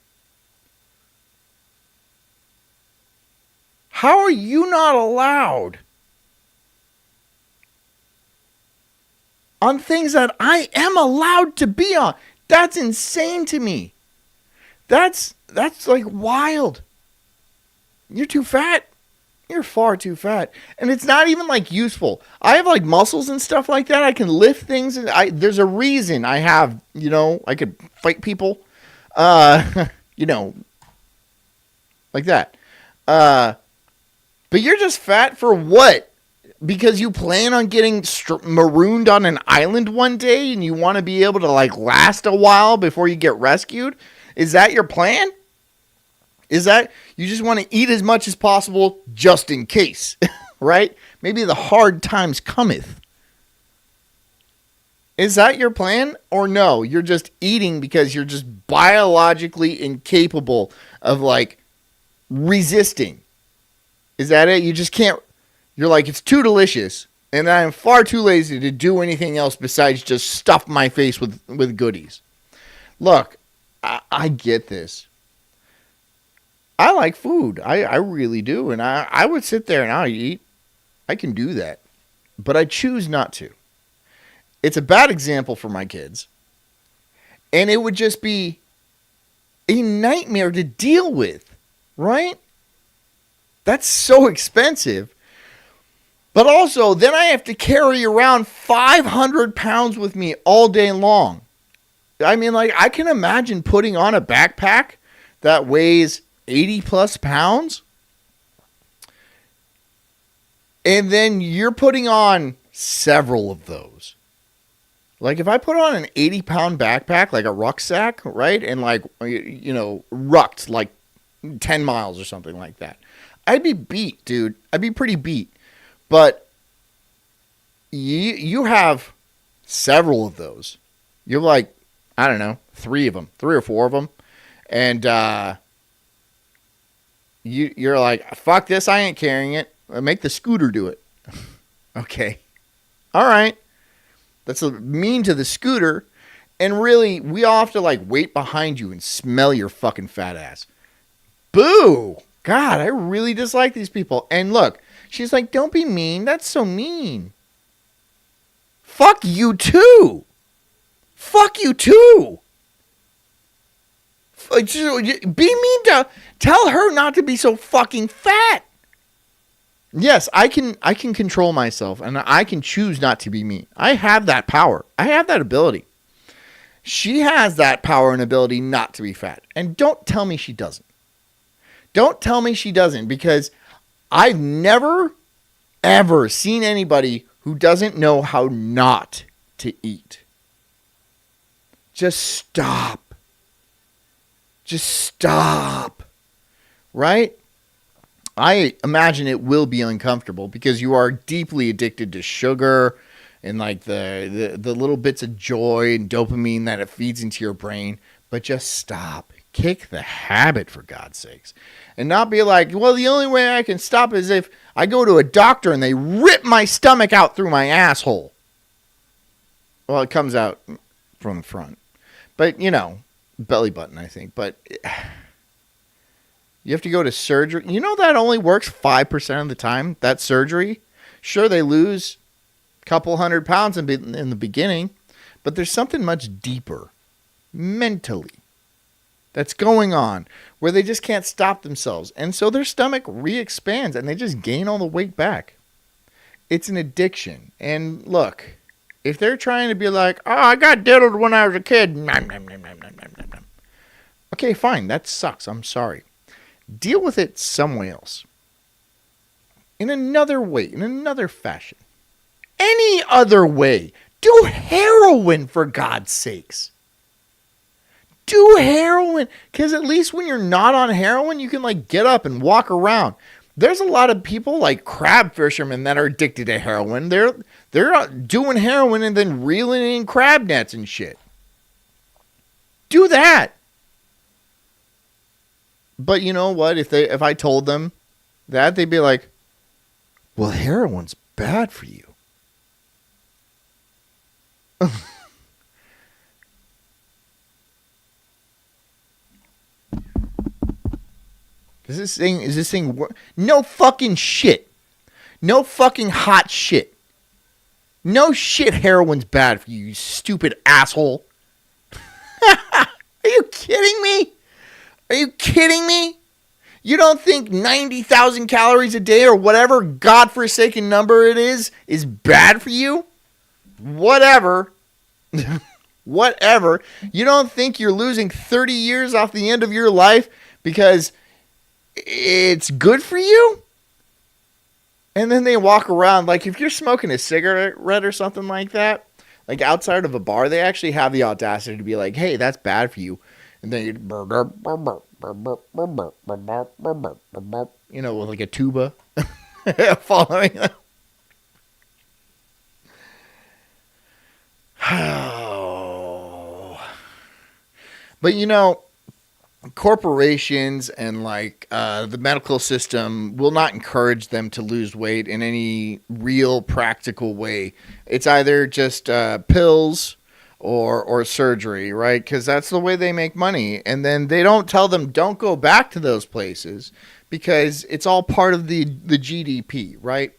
How are you not allowed on things that I am allowed to be on? That's insane to me. That's like wild. You're too fat. You're far too fat. And it's not even like useful. I have like muscles and stuff like that. I can lift things. And there's a reason I have, I could fight people. Like that. But you're just fat for what? Because you plan on getting marooned on an island one day and you want to be able to like last a while before you get rescued? Is that your plan? Is that you just want to eat as much as possible just in case, right? Maybe the hard times cometh. Is that your plan? Or no, you're just eating because you're just biologically incapable of like resisting. Is that it? You just can't. You're like, it's too delicious, and I am far too lazy to do anything else besides just stuff my face with goodies. Look, I get this. I like food. I really do, and I would sit there and I'll eat. I can do that, but I choose not to. It's a bad example for my kids, and it would just be a nightmare to deal with, right? That's so expensive. But also, then I have to carry around 500 pounds with me all day long. I mean, like, I can imagine putting on a backpack that weighs 80 plus pounds. And then you're putting on several of those. Like, if I put on an 80-pound backpack, like a rucksack, right? And, like, rucked, like, 10 miles or something like that. I'd be beat, dude. I'd be pretty beat. But you have several of those. You're like, I don't know, 3 or 4 of them. And you're like, fuck this, I ain't carrying it. Make the scooter do it. Okay. All right. That's mean to the scooter. And really, we all have to like wait behind you and smell your fucking fat ass. Boo. God, I really dislike these people. And look, she's like, don't be mean. That's so mean. Fuck you too. Fuck you too. Be mean to, tell her not to be so fucking fat. Yes, I can control myself and I can choose not to be mean. I have that power. I have that ability. She has that power and ability not to be fat. And don't tell me she doesn't. Don't tell me she doesn't, because I've never, ever seen anybody who doesn't know how not to eat. Just stop. Just stop. Right? I imagine it will be uncomfortable because you are deeply addicted to sugar and like the little bits of joy and dopamine that it feeds into your brain. But just stop. Kick the habit, for God's sakes. And not be like, well, the only way I can stop is if I go to a doctor and they rip my stomach out through my asshole. Well, it comes out from the front. But, belly button, I think. But you have to go to surgery. You know that only works 5% of the time, that surgery? Sure, they lose a couple 100 pounds in the beginning. But there's something much deeper, mentally, that's going on where they just can't stop themselves. And so their stomach re-expands and they just gain all the weight back. It's an addiction. And look, if they're trying to be like, oh, I got diddled when I was a kid. Okay, fine. That sucks. I'm sorry. Deal with it some way else. In another way, in another fashion. Any other way. Do heroin, for God's sakes. Do heroin, because at least when you're not on heroin, you can like get up and walk around. There's a lot of people like crab fishermen that are addicted to heroin. They're doing heroin and then reeling in crab nets and shit. Do that. But you know what? If I told them that, they'd be like, well, heroin's bad for you. Is this thing no fucking shit. No fucking hot shit. No shit, heroin's bad for you, you stupid asshole. Are you kidding me? Are you kidding me? You don't think 90,000 calories a day or whatever godforsaken number it is bad for you? Whatever. Whatever. You don't think you're losing 30 years off the end of your life because it's good for you? And then they walk around like if you're smoking a cigarette or something like that, like outside of a bar, they actually have the audacity to be like, hey, that's bad for you. And then with like a tuba following them. But corporations and like the medical system will not encourage them to lose weight in any real practical way. It's either just pills or surgery, right? Because that's the way they make money. And then they don't tell them don't go back to those places because it's all part of the GDP, right?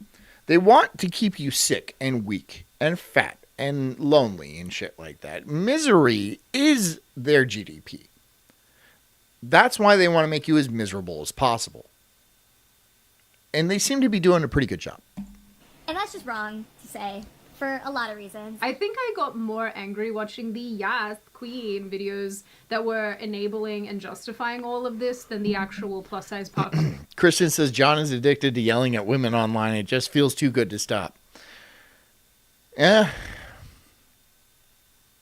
They want to keep you sick and weak and fat and lonely and shit like that. Misery is their GDP. That's why they want to make you as miserable as possible. And they seem to be doing a pretty good job. And that's just wrong to say for a lot of reasons. I think I got more angry watching the Yes Queen videos that were enabling and justifying all of this than the actual plus size pop. Christian says John is addicted to yelling at women online. It just feels too good to stop. Yeah.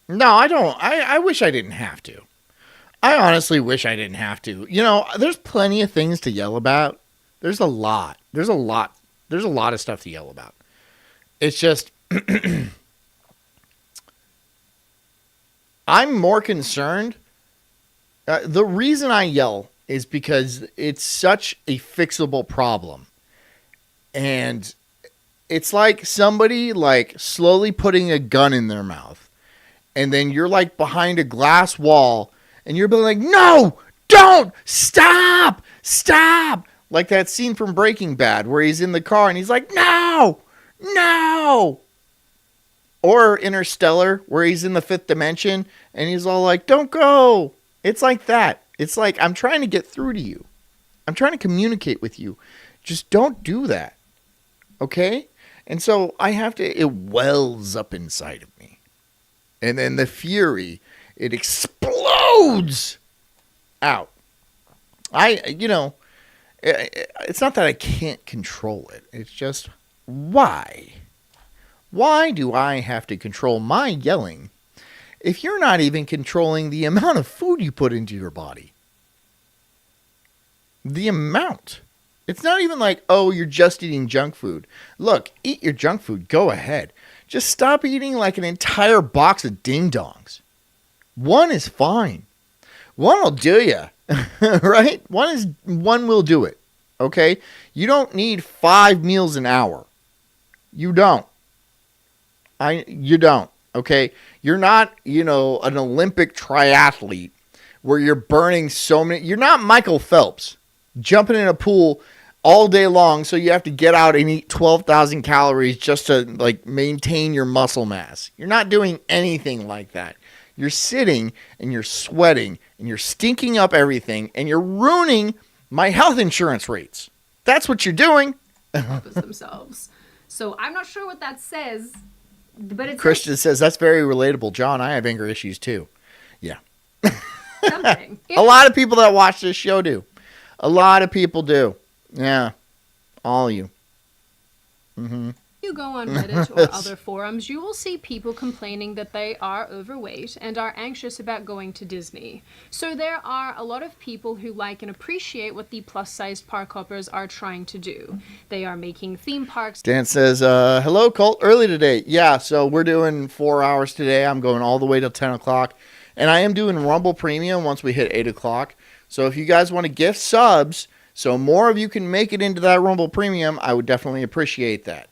No, I don't. I wish I didn't have to. I honestly wish I didn't have to. There's plenty of things to yell about. There's a lot. There's a lot of stuff to yell about. It's just I'm more concerned. The reason I yell is because it's such a fixable problem. And it's like somebody like slowly putting a gun in their mouth. And then you're like behind a glass wall and you're being like, no, don't, stop, stop. Like that scene from Breaking Bad where he's in the car and he's like, no, no. Or Interstellar where he's in the fifth dimension and he's all like, don't go. It's like that. It's like, I'm trying to get through to you. I'm trying to communicate with you. Just don't do that. Okay? And so I have to, it wells up inside of me. And then the fury, it explodes out. It's not that I can't control it. It's just, why? Why do I have to control my yelling if you're not even controlling the amount of food you put into your body? The amount. It's not even like, oh, you're just eating junk food. Look, eat your junk food. Go ahead. Just stop eating like an entire box of ding-dongs. One is fine. One will do you. Right? One will do it. Okay? You don't need 5 meals an hour. You don't. You don't. Okay? You're not, an Olympic triathlete where you're burning so many. You're not Michael Phelps jumping in a pool all day long, so you have to get out and eat 12,000 calories just to like maintain your muscle mass. You're not doing anything like that. You're sitting and you're sweating and you're stinking up everything and you're ruining my health insurance rates. That's what you're doing. Themselves. So I'm not sure what that says, but it's Christian says that's very relatable. John, I have anger issues too. Yeah. something. A lot of people that watch this show do. A lot of people do. Yeah. All you. Mm-hmm. You go on Reddit or other forums, you will see people complaining that they are overweight and are anxious about going to Disney. So there are a lot of people who like and appreciate what the plus-sized park hoppers are trying to do. They are making theme parks. Dan says, hello, Colt. Early today. Yeah, so we're doing 4 hours today. I'm going all the way till 10 o'clock. And I am doing Rumble Premium once we hit 8 o'clock. So if you guys want to gift subs so more of you can make it into that Rumble Premium, I would definitely appreciate that.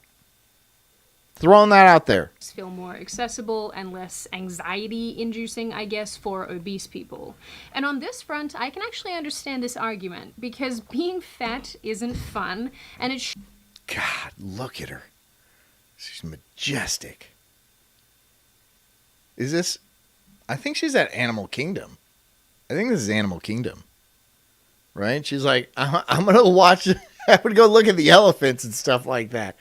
Throwing that out there. Feel more accessible and less anxiety-inducing, I guess, for obese people. And on this front, I can actually understand this argument, because being fat isn't fun, and it's... God, look at her. She's majestic. Is this... I think she's at Animal Kingdom. I think this is Animal Kingdom. Right? She's like, I'm going to watch... I would go look at the elephants and stuff like that.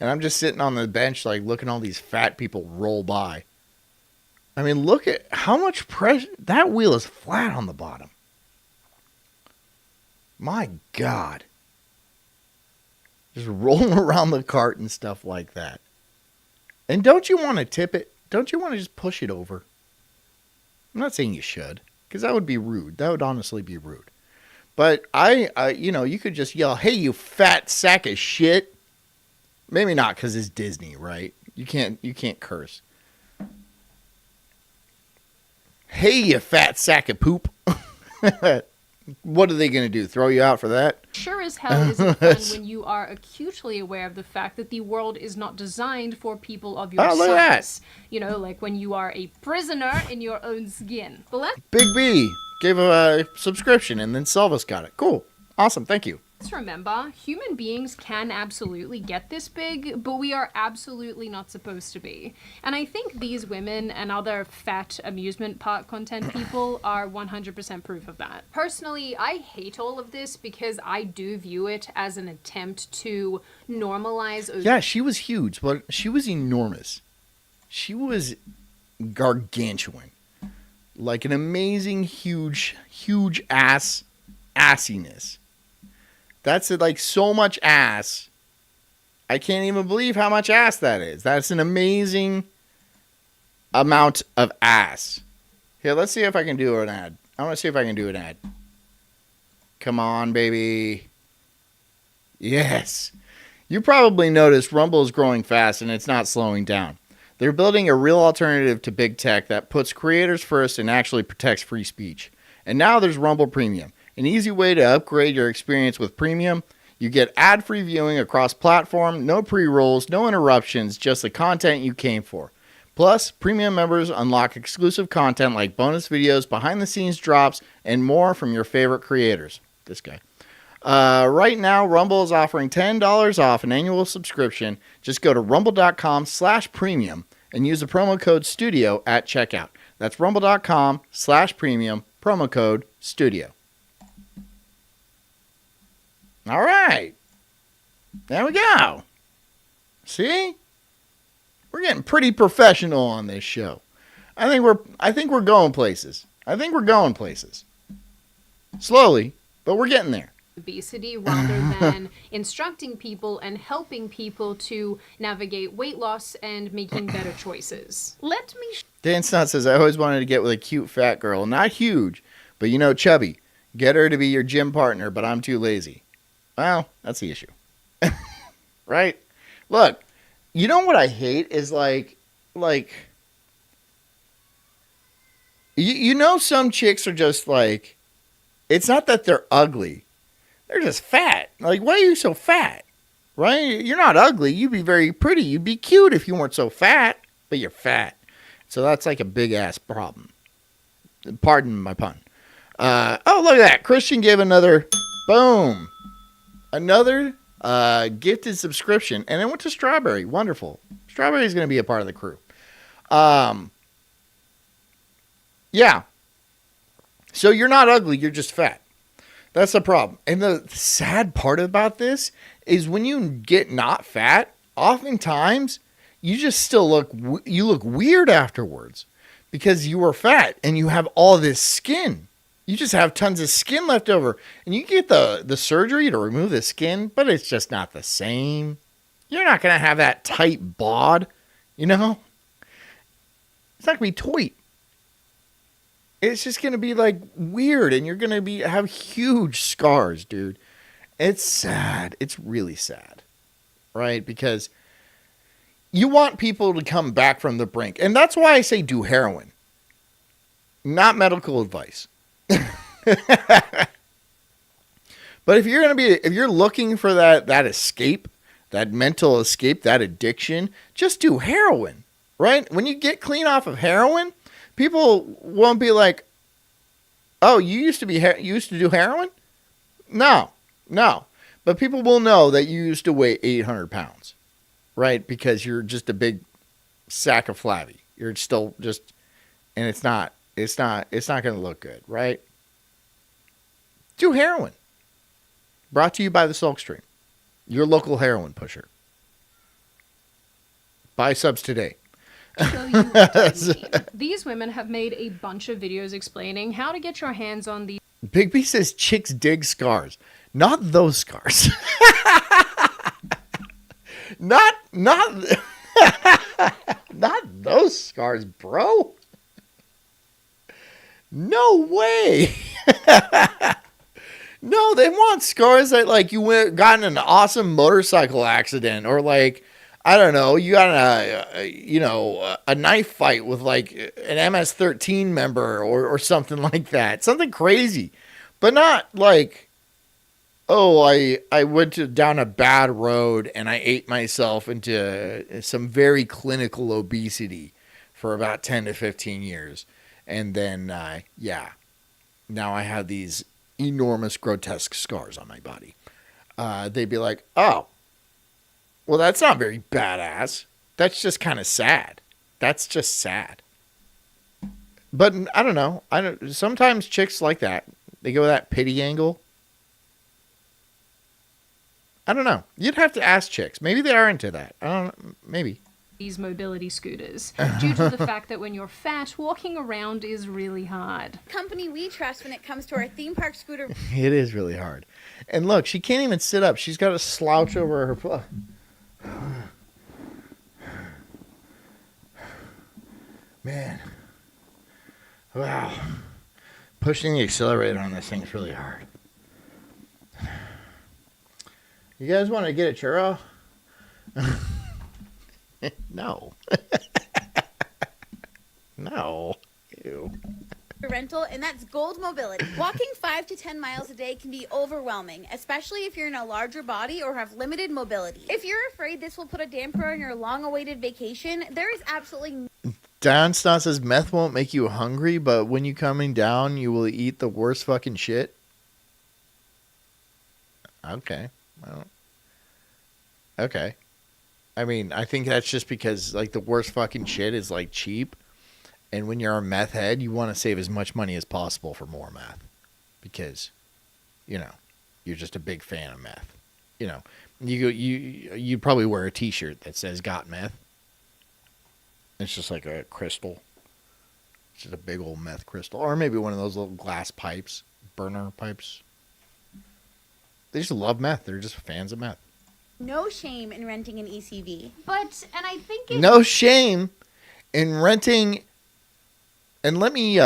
And I'm just sitting on the bench, like, looking at all these fat people roll by. I mean, look at how much pressure. That wheel is flat on the bottom. My God. Just rolling around the cart and stuff like that. And don't you want to tip it? Don't you want to just push it over? I'm not saying you should, because that would be rude. That would honestly be rude. But you could just yell, hey, you fat sack of shit. Maybe not, because it's Disney, right? You can't curse. Hey, you fat sack of poop. What are they going to do? Throw you out for that? Sure as hell isn't fun when you are acutely aware of the fact that the world is not designed for people of your size. Look at that. You know, like when you are a prisoner in your own skin. But let's Big B gave a subscription, and then Selvas got it. Cool. Awesome. Thank you. remember, human beings can absolutely get this big, but we are absolutely not supposed to be. And I think these women and other fat amusement park content people are 100% proof of that. Personally, I hate all of this because I do view it as an attempt to normalize... Yeah, she was huge, but she was enormous. She was gargantuan. Like an amazing, huge assiness. That's it, like so much ass. I can't even believe how much ass that is. That's an amazing amount of ass. Here, let's see if I can do an ad. I want to see if I can do an ad. Come on, baby. Yes. You probably noticed Rumble is growing fast and it's not slowing down. They're building a real alternative to big tech that puts creators first and actually protects free speech. And now there's Rumble Premium, an easy way to upgrade your experience with Premium. You get ad-free viewing across platform, no pre-rolls, no interruptions, just the content you came for. Plus, Premium members unlock exclusive content like bonus videos, behind-the-scenes drops, and more from your favorite creators. This guy. Right now, Rumble is offering $10 off an annual subscription. Just go to rumble.com/premium and use the promo code STUDIO at checkout. That's rumble.com/premium, promo code STUDIO. All right. There we go. See? We're getting pretty professional on this show. I think we're going places. Slowly, but we're getting there. Obesity rather than instructing people and helping people to navigate weight loss and making better choices. Let me Dan Snutt says, I always wanted to get with a cute fat girl. Not huge, but chubby. Get her to be your gym partner, but I'm too lazy. Well, that's the issue. Right? Look, you know what I hate is like some chicks are just like, it's not that they're ugly. They're just fat. Like, why are you so fat? Right? You're not ugly. You'd be very pretty. You'd be cute if you weren't so fat, but you're fat. So that's like a big ass problem. Pardon my pun. Oh, look at that. Christian gave another gifted subscription, and it went to Strawberry. Wonderful. Strawberry is going to be a part of the crew. Yeah. So you're not ugly. You're just fat. That's the problem. And the sad part about this is when you get not fat, oftentimes you just still look weird afterwards because you were fat and you have all this skin. You just have tons of skin left over. And you get the surgery to remove the skin, but it's just not the same. You're not going to have that tight bod, It's not going to be tight. It's just going to be like weird and you're going to have huge scars, dude. It's sad. It's really sad. Right? Because you want people to come back from the brink. And that's why I say do heroin. Not medical advice. But if you're looking for that escape, that mental escape, that addiction, just do heroin. Right? When you get clean off of heroin, people won't be like, "Oh, you used to do heroin?" No. But people will know that you used to weigh 800 pounds, right? Because you're just a big sack of flabby. You're still just, and it's not going to look good, right? Do heroin. Brought to you by the Sulk Stream, your local heroin pusher. Buy subs today. Show you what I mean. These women have made a bunch of videos explaining how to get your hands on these. Big B says chicks dig scars. Not those scars. not those scars, bro. No way. No, they want scars that like you got in an awesome motorcycle accident or like, I don't know, you got a knife fight with like an MS-13 member or something like that. Something crazy. But not like, oh, I went down a bad road and I ate myself into some very clinical obesity for about 10 to 15 years. And then, now I have these enormous grotesque scars on my body. They'd be like, oh, well, that's not very badass. That's just kind of sad. That's just sad. But I don't know. Sometimes chicks like that. They go with that pity angle. I don't know. You'd have to ask chicks. Maybe they are into that. I don't know. Maybe. These mobility scooters due to the fact that when you're fat, walking around is really hard. Company we trust when it comes to our theme park scooter. It is really hard. And look, she can't even sit up. She's got to slouch over her foot. Man. Wow. Pushing the accelerator on this thing is really hard. You guys want to get a churro? No. No. Ew. rental, and that's gold mobility. Walking 5 to 10 miles a day can be overwhelming, especially if you're in a larger body or have limited mobility. If you're afraid this will put a damper on your long-awaited vacation, there is absolutely Downstar says meth won't make you hungry, but when you coming down, you will eat the worst fucking shit. Okay. Well, okay. I mean, I think that's just because like the worst fucking shit is like cheap. And when you're a meth head, you want to save as much money as possible for more meth. Because, you know, you're just a big fan of meth. You know, you probably wear a t-shirt that says got meth. It's just like a crystal. It's just a big old meth crystal. Or maybe one of those little glass pipes, burner pipes. They just love meth. They're just fans of meth. no shame in renting an ECV. But, and I think it... No shame in renting, and let me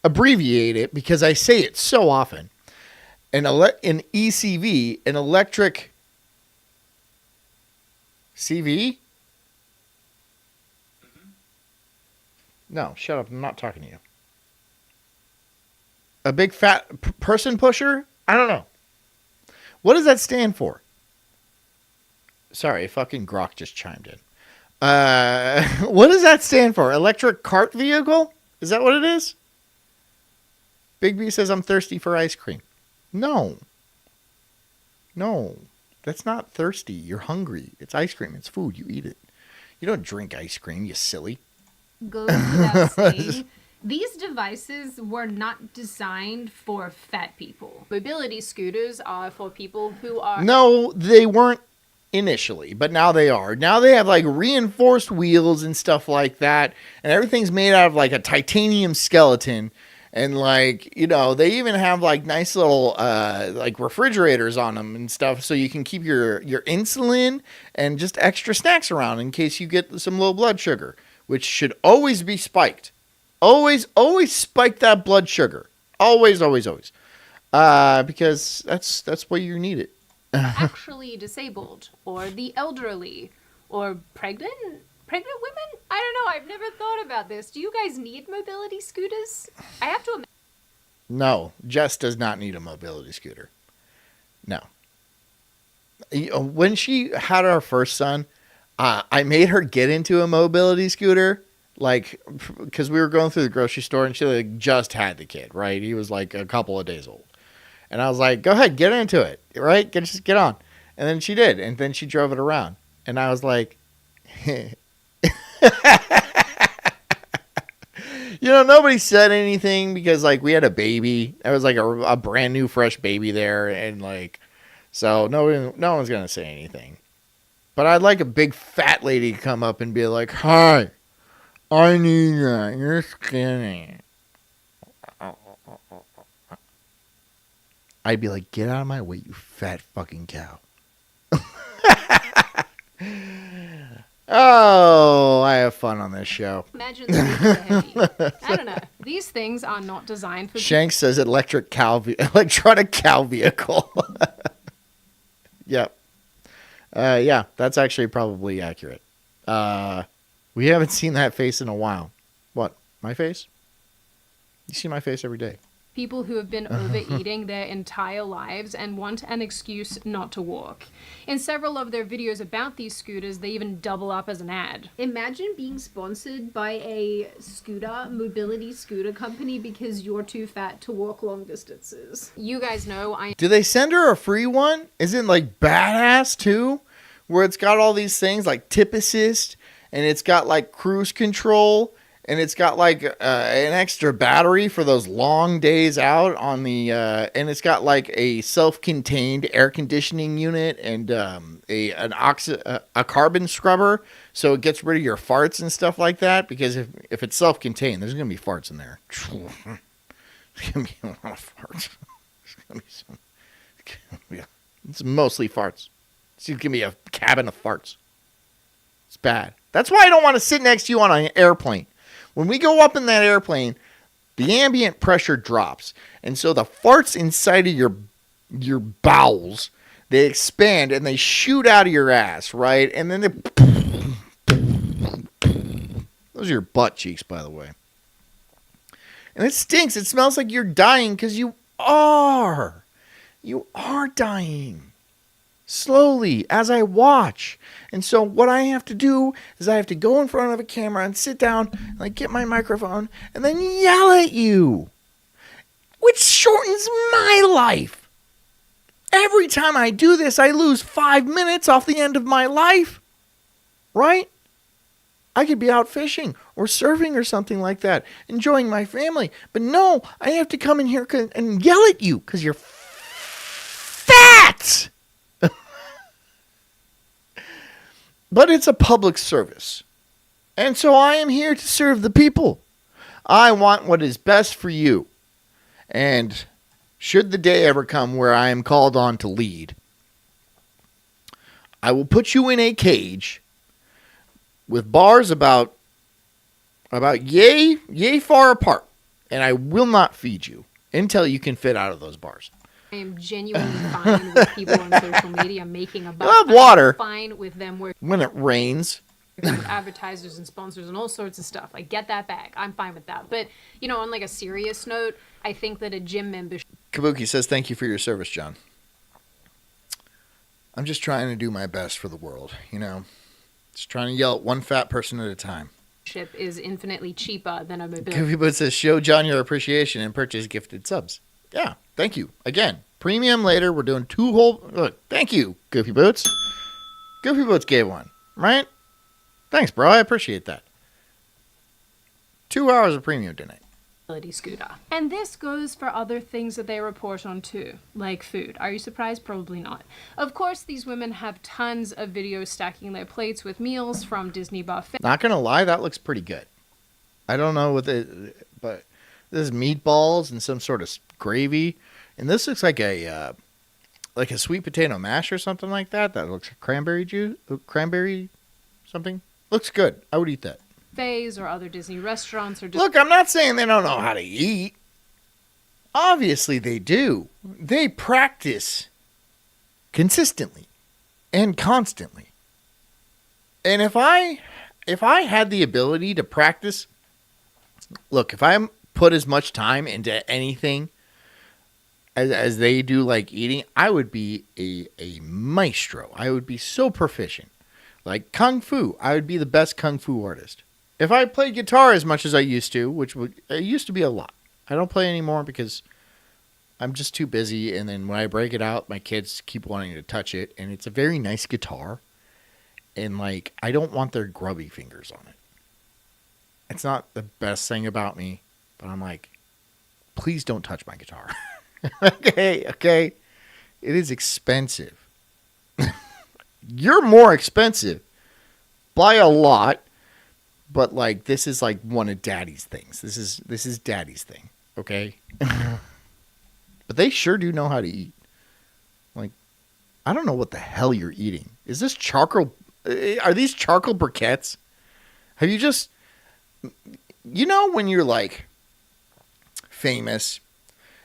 abbreviate it because I say it so often. An ECV, an electric CV? No, shut up. I'm not talking to you. A big fat person pusher? I don't know. What does that stand for? Sorry, fucking Grok just chimed in. What does that stand for? Electric cart vehicle? Is that what it is? Big B says I'm thirsty for ice cream. No. No. That's not thirsty. You're hungry. It's ice cream. It's food. You eat it. You don't drink ice cream, you silly. Goes without saying, these devices were not designed for fat people. Mobility scooters are for people who are... No, they weren't initially, but now they are. Now they have like reinforced wheels and stuff like that, and everything's made out of like a titanium skeleton. And like, you know, they even have like nice little like refrigerators on them and stuff, so you can keep your insulin and just extra snacks around in case you get some low blood sugar, which should always be spiked. Always spike that blood sugar. Always. Because that's where you need it. actually disabled, or the elderly, or pregnant women? I don't know. I've never thought about this. Do you guys need mobility scooters? I have to imagine. No, Jess does not need a mobility scooter. No. When she had our first son, I made her get into a mobility scooter, like, because we were going through the grocery store and she like just had the kid, right? He was like a couple of days old. And I was like, go ahead, get into it, right? Just get on. And then she did. And then she drove it around. And I was like, you know, nobody said anything because, like, we had a baby. There was, like, a brand new, fresh baby there. And, like, so no one's going to say anything. But I'd like a big fat lady to come up and be like, hi, I need that. You're skinny. I'd be like, get out of my way, you fat fucking cow. Oh, I have fun on this show. Imagine the wheels are heavy. I don't know. These things are not designed for... Shanks says electronic cow vehicle. Yep. Yeah, that's actually probably accurate. We haven't seen that face in a while. What? My face? You see my face every day. people who have been overeating their entire lives and want an excuse not to walk. In several of their videos about these scooters, they even double up as an ad. Imagine being sponsored by a mobility scooter company because you're too fat to walk long distances. You guys know Do they send her a free one? Isn't like badass too? Where it's got all these things like tip assist, and it's got like cruise control, and it's got like an extra battery for those long days out on the, and it's got like a self-contained air conditioning unit and a carbon scrubber, so it gets rid of your farts and stuff like that. Because if it's self-contained, there's gonna be farts in there. There's gonna be a lot of farts. It's mostly farts. It's gonna be a cabin of farts. It's bad. That's why I don't want to sit next to you on an airplane. When we go up in that airplane, the ambient pressure drops. And so the farts inside of your bowels, they expand and they shoot out of your ass, right? And then Those are your butt cheeks, by the way. And it stinks. It smells like you're dying because you are. You are dying. Slowly, as I watch. And so what I have to do is I have to go in front of a camera and sit down, and like get my microphone, and then yell at you. Which shortens my life. Every time I do this, I lose 5 minutes off the end of my life. Right? I could be out fishing or surfing or something like that, enjoying my family. But no, I have to come in here and yell at you because you're fat. But it's a public service. And so I am here to serve the people. I want what is best for you. And should the day ever come where I am called on to lead, I will put you in a cage with bars about yay far apart. And I will not feed you until you can fit out of those bars. I am genuinely fine with people on social media making a buck. I love water. I'm fine with them working When it rains. with advertisers and sponsors and all sorts of stuff. Like, get that bag. I'm fine with that. But, you know, on like a serious note, I think that a gym membership... Kabuki says, thank you for your service, John. I'm just trying to do my best for the world, you know. Just trying to yell at one fat person at a time. is infinitely cheaper than a mobility. Goofy Boots says, show John your appreciation and purchase gifted subs. Yeah, thank you. Again, premium later. We're doing 2 whole... Look, thank you, Goofy Boots. Goofy Boots gave one, right? Thanks, bro. I appreciate that. 2 hours of premium tonight. Scooter. And this goes for other things that they report on too, like food. Are you surprised? Probably not. Of course, these women have tons of videos stacking their plates with meals from Disney buffet. Not gonna lie, that looks pretty good. I don't know what but this is meatballs and some sort of gravy, and this looks like a sweet potato mash or something like that. That looks like cranberry juice, cranberry something. Looks good. I would eat that. Buffets or other Disney restaurants or just... Look, I'm not saying they don't know how to eat. Obviously they do. They practice consistently and constantly. And if I had the ability to practice, look, if I put as much time into anything as they do, like eating, I would be a maestro. I would be so proficient. Like Kung Fu, I would be the best Kung Fu artist. If I played guitar as much as I used to, it used to be a lot. I don't play anymore because I'm just too busy. And then when I break it out, my kids keep wanting to touch it. And it's a very nice guitar. And like, I don't want their grubby fingers on it. It's not the best thing about me, but I'm like, please don't touch my guitar. Okay. It is expensive. You're more expensive by a lot. But like, this is like one of Daddy's things. This is Daddy's thing, okay? But they sure do know how to eat. Like, I don't know what the hell you're eating. Is this charcoal? Are these charcoal briquettes? Have you just, you know, when you're like famous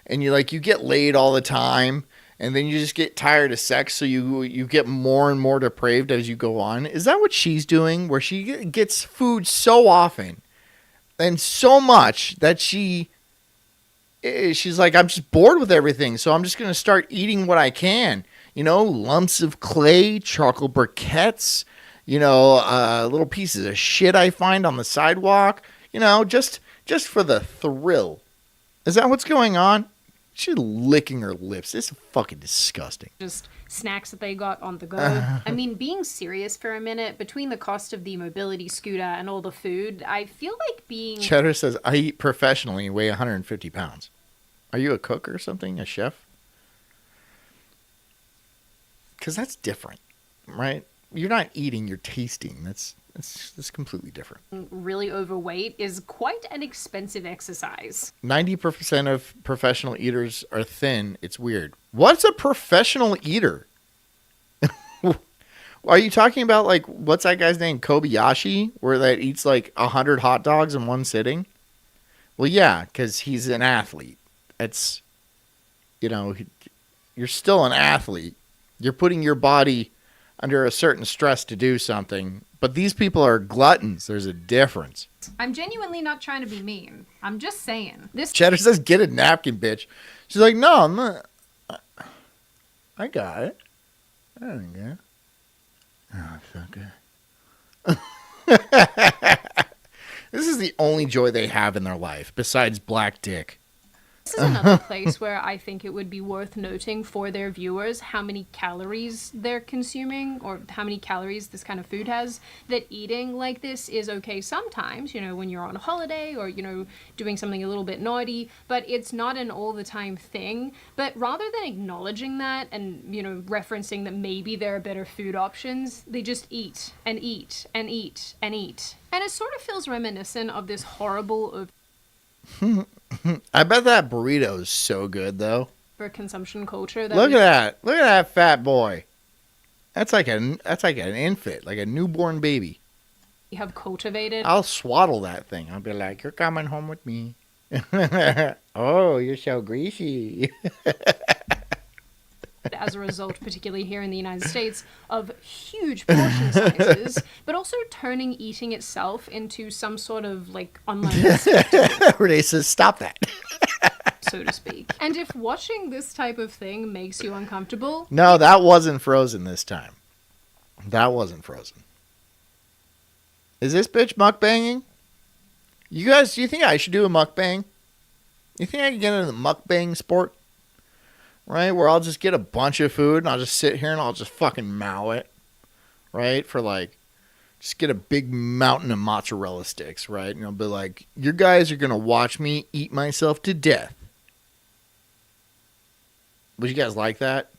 and you get laid all the time. And then you just get tired of sex, so you get more and more depraved as you go on. Is that what she's doing? Where she gets food so often and so much that she's like, I'm just bored with everything, so I'm just going to start eating what I can. You know, lumps of clay, charcoal briquettes, you know, little pieces of shit I find on the sidewalk. You know, just for the thrill. Is that what's going on? She's licking her lips. This is fucking disgusting. Just snacks that they got on the go. I mean, being serious for a minute, between the cost of the mobility scooter and all the food, I feel like being... Cheddar says, I eat professionally and weigh 150 pounds. Are you a cook or something? A chef? Because that's different, right? You're not eating, you're tasting. That's completely different. Really overweight is quite an expensive exercise. 90% of professional eaters are thin. It's weird. What's a professional eater? Are you talking about, like, what's that guy's name? Kobayashi? Where that eats, like, 100 hot dogs in one sitting? Well, yeah, because he's an athlete. It's, you know, you're still an athlete. You're putting your body under a certain stress to do something, But these people are gluttons. There's a difference. I'm genuinely not trying to be mean. I'm just saying. This Cheddar says, get a napkin, bitch. She's like, no, I'm not. I got it. I don't get it. Oh, it's okay. This is the only joy they have in their life, besides black dick. This is another place where I think it would be worth noting for their viewers how many calories they're consuming or how many calories this kind of food has. That eating like this is okay sometimes, you know, when you're on a holiday or, you know, doing something a little bit naughty, but it's not an all the time thing. But rather than acknowledging that and, you know, referencing that maybe there are better food options, they just eat and eat and eat and eat. And it sort of feels reminiscent of this horrible I bet that burrito is so good, though. overconsumption culture. That Look at that. Look at that fat boy. That's like an infant, like a newborn baby. we have cultivated. I'll swaddle that thing. I'll be like, you're coming home with me. Oh, you're so greasy. As a result, particularly here in the United States, of huge portion sizes, but also turning eating itself into some sort of like online spectacle, Renee says, stop that. so to speak. And if watching this type of thing makes you uncomfortable, No, that wasn't Frozen this time. That wasn't Frozen. Is this bitch mukbanging? You guys, do you think I should do a mukbang? You think I can get into the mukbang sport? Right? Where I'll just get a bunch of food and I'll just sit here and I'll just fucking mow it. Right? For like, just get a big mountain of mozzarella sticks, right? And I'll be like, you guys are going to watch me eat myself to death. Would you guys like that?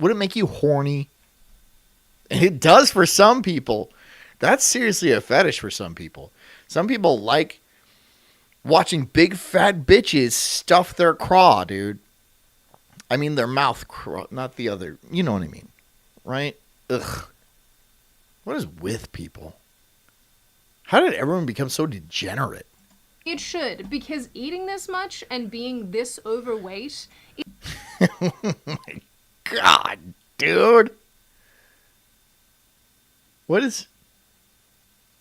Would it make you horny? It does for some people. That's seriously a fetish for some people. Some people like watching big fat bitches stuff their craw, dude. I mean their mouth craw, not the other. You know what I mean, right? Ugh. What is with people? How did everyone become so degenerate? it should, because eating this much and being this overweight, Oh my God, dude. What is...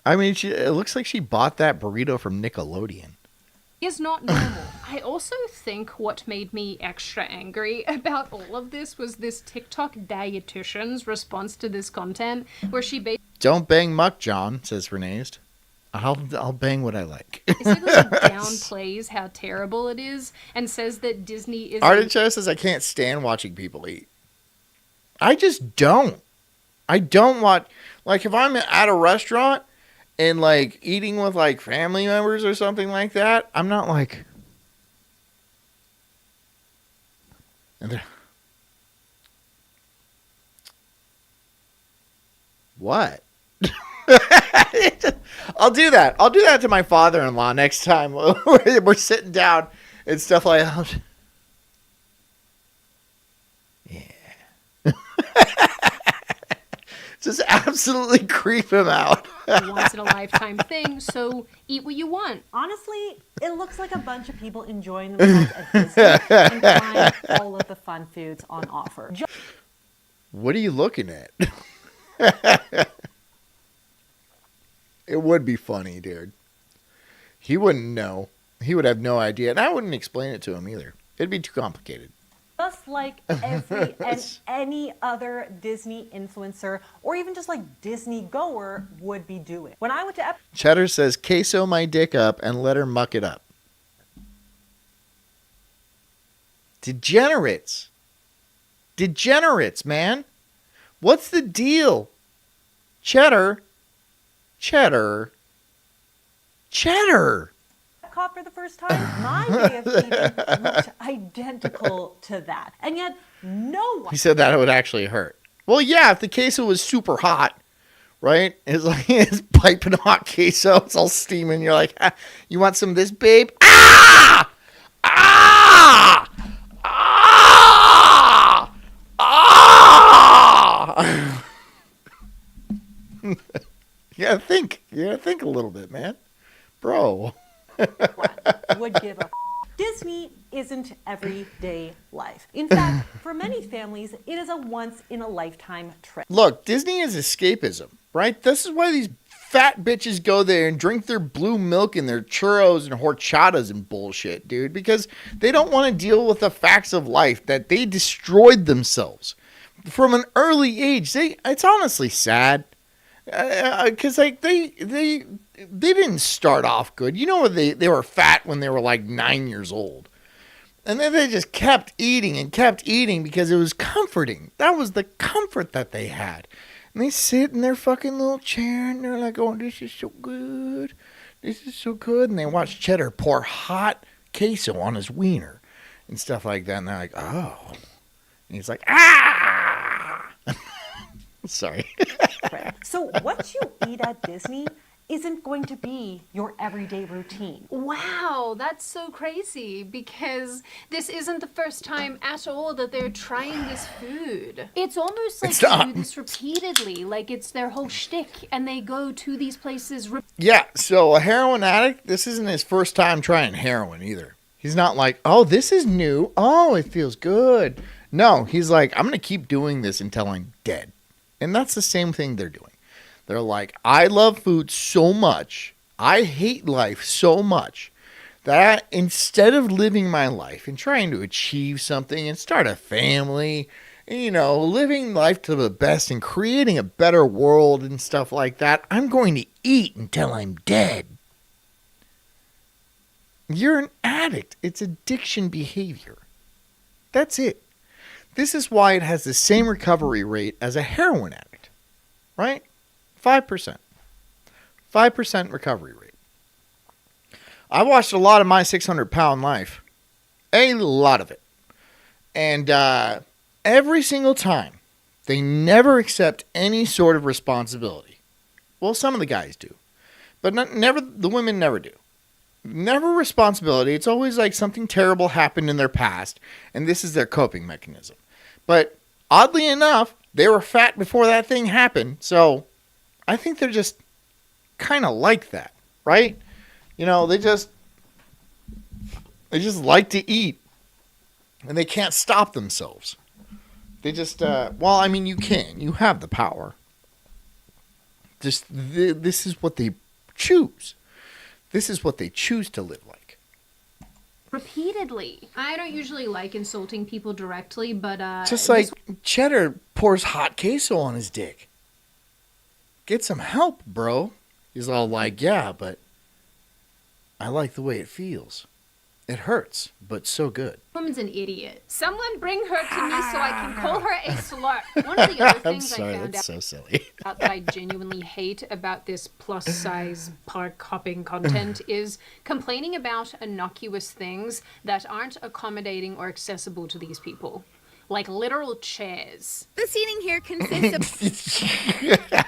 I mean, it looks like she bought that burrito from Nickelodeon. is not normal. I also think what made me extra angry about all of this was this TikTok dietitian's response to this content, where she Don't bang muck, John, says Renee's. I'll bang what I like. basically downplays how terrible it is and says that Disney is... Artichoke says, I can't stand watching people eat. I just don't. I don't want... Like, if I'm at a restaurant and, like, eating with, like, family members or something like that, I'm not like... What? I'll do that. I'll do that to my father-in-law next time. We're sitting down and stuff like that. Yeah. Just absolutely creep him out. once in a lifetime thing, so eat what you want. Honestly, it looks like a bunch of people enjoying themselves at Disney and trying all of the fun foods on offer. What are you looking at? It would be funny, dude. He wouldn't know. He would have no idea, and I wouldn't explain it to him either. It'd be too complicated. Just like every and any other Disney influencer or even just like Disney goer would be doing. When I went to Cheddar says, queso my dick up and let her muck it up. Degenerates. Degenerates, man. What's the deal? Cheddar. Cheddar. Cheddar. Epcot for the first time, my day of eating looked identical to that. And yet, no one... He said that it would actually hurt. Well, yeah, if the queso was super hot, right? It's like it's piping hot queso. It's all steaming. You're like, ah, you want some of this, babe? Ah! Ah! Ah! Ah! You gotta think. You gotta think a little bit, man. Bro. would give a Disney isn't everyday life. In fact, for many families, it is a once-in-a-lifetime trip. Look, Disney is escapism, right? This is why these fat bitches go there and drink their blue milk and their churros and horchatas and bullshit, dude, because they don't want to deal with the facts of life that they destroyed themselves from an early age. It's honestly sad. Because like they didn't start off good. You know, they were fat when they were like 9 years old. And then they just kept eating because it was comforting. That was the comfort that they had. And they sit in their fucking little chair and they're like, oh, this is so good. This is so good. And they watch Cheddar pour hot queso on his wiener and stuff like that. And they're like, oh. And he's like, ah. Sorry. So what you eat at Disney isn't going to be your everyday routine. Wow, that's so crazy, because this isn't the first time at all that they're trying this food. It's almost like they do this repeatedly, like it's their whole shtick, and they go to these places. Yeah, so a heroin addict, this isn't his first time trying heroin either. He's not like, oh, this is new. Oh, it feels good. No, he's like, I'm going to keep doing this until I'm dead. And that's the same thing they're doing. They're like, I love food so much, I hate life so much, that instead of living my life and trying to achieve something and start a family, you know, living life to the best and creating a better world and stuff like that, I'm going to eat until I'm dead. You're an addict. It's addiction behavior. That's it. This is why it has the same recovery rate as a heroin addict, right? 5%. 5% recovery rate. I watched a lot of My 600-Pound Life. A lot of it. And every single time, they never accept any sort of responsibility. Well, some of the guys do. But the women never do. Never responsibility. It's always like something terrible happened in their past, and this is their coping mechanism. But oddly enough, they were fat before that thing happened, so I think they're just kind of like that, right? You know, they just like to eat, and they can't stop themselves. They just, well, I mean, you can. You have the power. Just, this is what they choose. This is what they choose to live like. Repeatedly. I don't usually like insulting people directly, but just like Cheddar pours hot queso on his dick. Get some help, bro. He's all like, yeah, but I like the way it feels. It hurts, but so good. Woman's an idiot. Someone bring her to me so I can call her a slur. One of the other things I found that's so silly. out that I genuinely hate about this plus-size park hopping content is complaining about innocuous things that aren't accommodating or accessible to these people. Like literal chairs. The seating here consists of...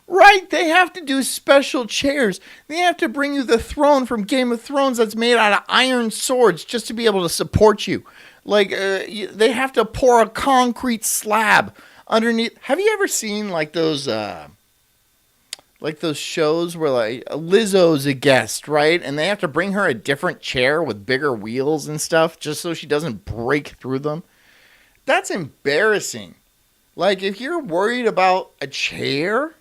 Right, they have to do special chairs. They have to bring you the throne from Game of Thrones that's made out of iron swords just to be able to support you. Like, they have to pour a concrete slab underneath. Have you ever seen like those shows where like Lizzo's a guest, right? And they have to bring her a different chair with bigger wheels and stuff just so she doesn't break through them? That's embarrassing. Like, if you're worried about a chair...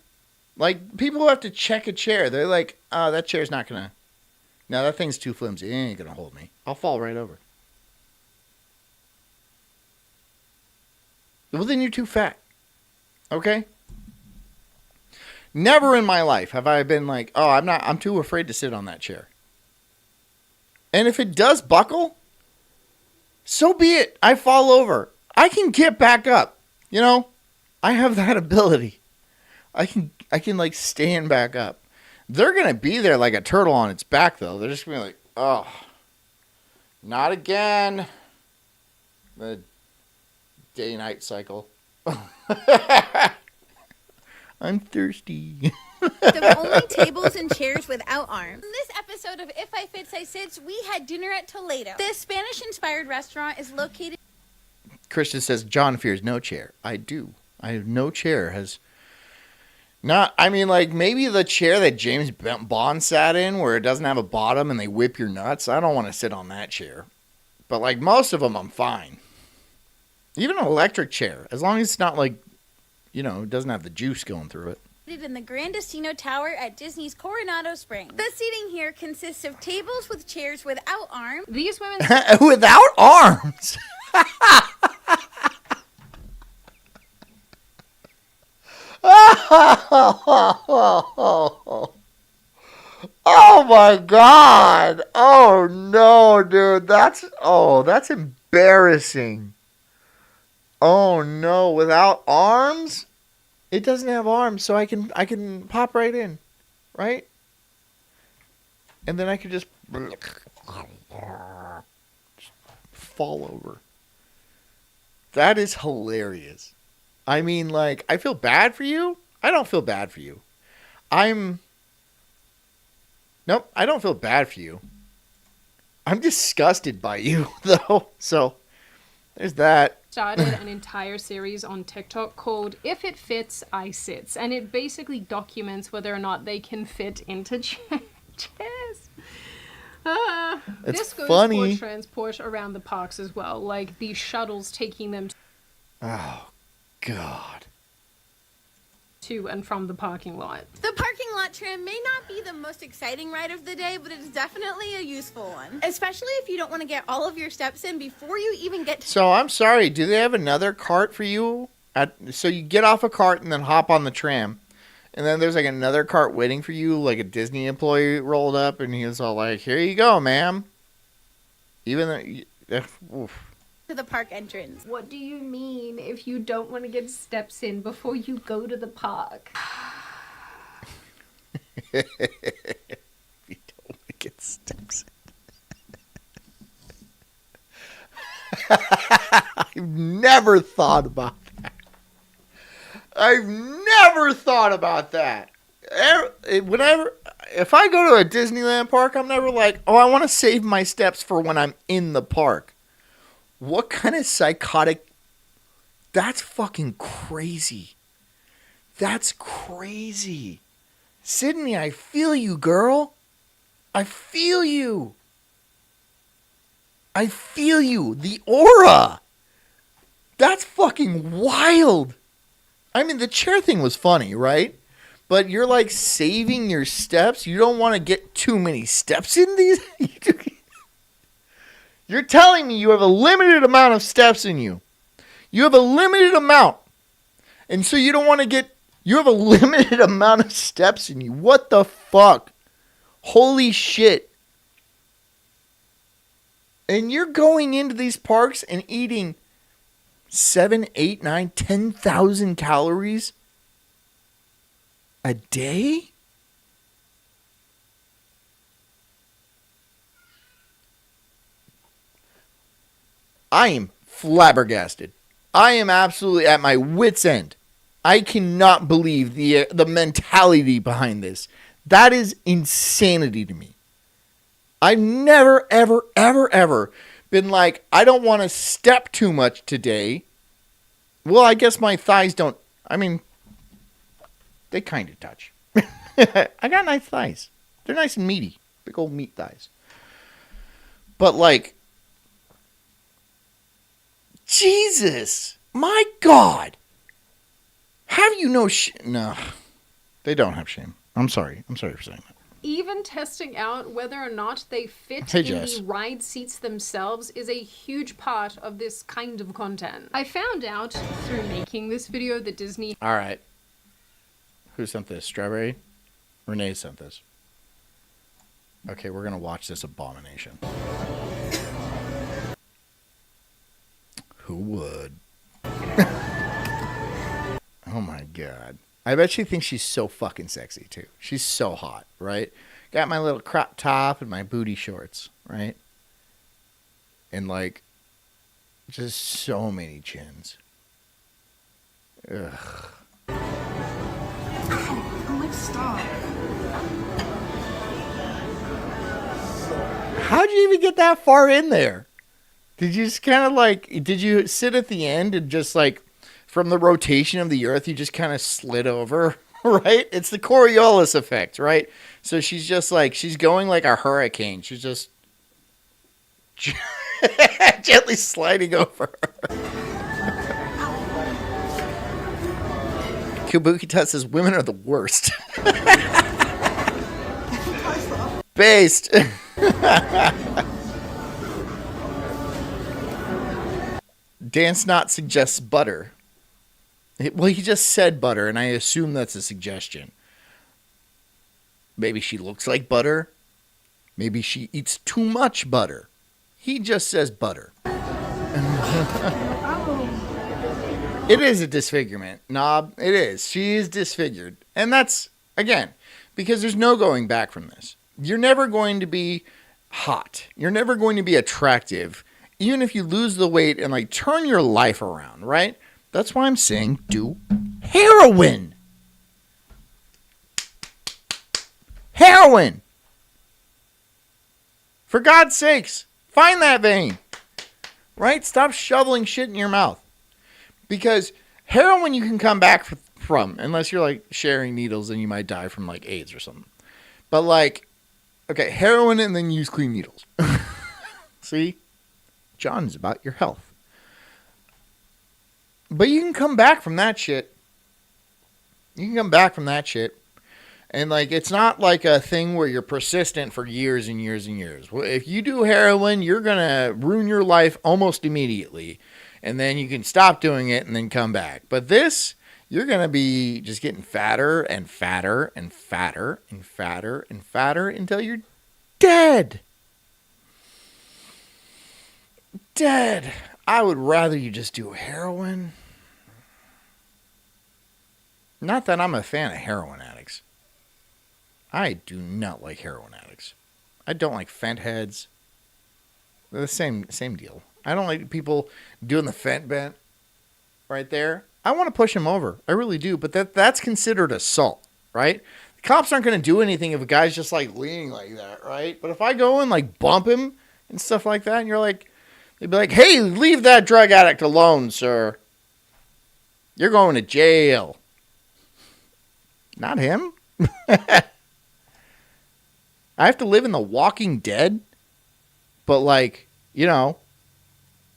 Like, people who have to check a chair, they're like, oh, that chair's not going to... No, that thing's too flimsy. It ain't going to hold me. I'll fall right over. Well, then you're too fat. Okay? Never in my life have I been like, oh, I'm too afraid to sit on that chair. And if it does buckle, so be it. I fall over. I can get back up. You know? I have that ability. I can like stand back up. They're going to be there like a turtle on its back, though. They're just going to be like, oh, not again. The day-night cycle. I'm thirsty. The only tables and chairs without arms. In this episode of If I Fits, I Sits, we had dinner at Toledo. This Spanish-inspired restaurant is located... Christian says, John fears no chair. I do. I have no chair has Not, I mean, like, maybe the chair that James Bond sat in where it doesn't have a bottom and they whip your nuts. I don't want to sit on that chair. But, like, most of them, I'm fine. Even an electric chair, as long as it's not, like, you know, it doesn't have the juice going through it. In the Grandestino Tower at Disney's Coronado Springs. The seating here consists of tables with chairs without arms. These women Without arms? Oh my God. Oh no, dude. That's embarrassing. Oh no, without arms? It doesn't have arms, so I can pop right in, right? And then I could just fall over. That is hilarious. I mean, like, I feel bad for you. I don't feel bad for you. Nope, I don't feel bad for you. I'm disgusted by you, though. So, there's that. started an entire series on TikTok called If It Fits, I Sits. And it basically documents whether or not they can fit into chairs. It's this goes funny. for transport around the parks as well, like the shuttles taking them Oh, God. to and from the parking lot. The parking lot tram may not be the most exciting ride of the day, but it's definitely a useful one. Especially if you don't want to get all of your steps in before you even get to... So, I'm sorry. Do they have another cart for you? So, you get off a cart and then hop on the tram. And then there's, like, another cart waiting for you, like a Disney employee rolled up, and he was all like, here you go, ma'am. Even though... Oof. to the park entrance. What do you mean if you don't want to get steps in before you go to the park? You don't want to get steps in. I've never thought about that. If I go to a Disneyland park, I'm never like, oh, I want to save my steps for when I'm in the park. What kind of psychotic... That's fucking crazy. That's crazy. Sydney, I feel you, girl. I feel you. I feel you. The aura. That's fucking wild. I mean, the chair thing was funny, right? But you're like saving your steps. You don't want to get too many steps in these. You're telling me you have a limited amount of steps in you. You have a limited amount. And so you don't want to get... You have a limited amount of steps in you. What the fuck? Holy shit. And you're going into these parks and eating 7, 8, 9, 10,000 calories a day? I am flabbergasted. I am absolutely at my wit's end. I cannot believe the mentality behind this. That is insanity to me. I've never, ever, ever, ever been like, I don't want to step too much today. Well, I guess my thighs don't. I mean, they kind of touch. I got nice thighs. They're nice and meaty. Big old meat thighs. But like, Jesus, my God. Have you no No, they don't have shame. I'm sorry. I'm sorry for saying that. Even testing out whether or not they fit Hey, in Jess. the ride seats themselves is a huge part of this kind of content. I found out through making this video that Disney All right. Who sent this? Strawberry? Renee sent this. Okay, we're going to watch this abomination. Who would? Oh my God. I bet she thinks she's so fucking sexy too. She's so hot, right? Got my little crop top and my booty shorts, right? And like, just so many chins. Ugh. How'd you even get that far in there? Did you just kind of like, did you sit at the end and just like, from the rotation of the earth, you just kind of slid over? right? It's the Coriolis effect, right? So she's just like, she's going like a hurricane. She's just gently sliding over her. Kabuki says women are the worst. Based. Dan Snot suggests butter. Well, he just said butter, and I assume that's a suggestion. Maybe she looks like butter. Maybe she eats too much butter. He just says butter. It is a disfigurement, Knob. It is. She is disfigured. And that's, again, because there's no going back from this. You're never going to be hot. You're never going to be attractive, even if you lose the weight and like turn your life around, right? That's why I'm saying do heroin. Heroin. For God's sakes, find that vein, right? Stop shoveling shit in your mouth. Because heroin you can come back from, unless you're like sharing needles and you might die from like AIDS or something. But like, okay, heroin and then use clean needles. See? John's about your health. But you can come back from that shit. You can come back from that shit. And like, it's not like a thing where you're persistent for years and years and years. If you do heroin, you're going to ruin your life almost immediately. And then you can stop doing it and then come back. But this, you're going to be just getting fatter and fatter and fatter and fatter and fatter until you're dead. Dead. I would rather you just do heroin. Not that I'm a fan of heroin addicts. I do not like heroin addicts. I don't like fent heads. They're the same deal. I don't like people doing the fent bent right there. I want to push him over. I really do. But that's considered assault, right? The cops aren't going to do anything if a guy's just like leaning like that, right? But if I go and like bump him and stuff like that, and you're like, they'd be like, hey, leave that drug addict alone, sir. You're going to jail. Not him. I have to live in The Walking Dead. But like, you know,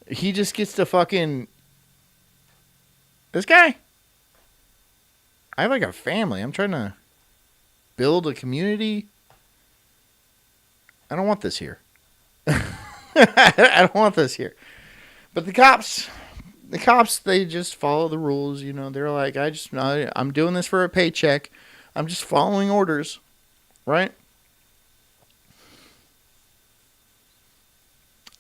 he just gets to fucking... This guy. I have like a family. I'm trying to build a community. I don't want this here. I don't want this here. But the cops, they just follow the rules. You know, they're like, I'm doing this for a paycheck. I'm just following orders. Right?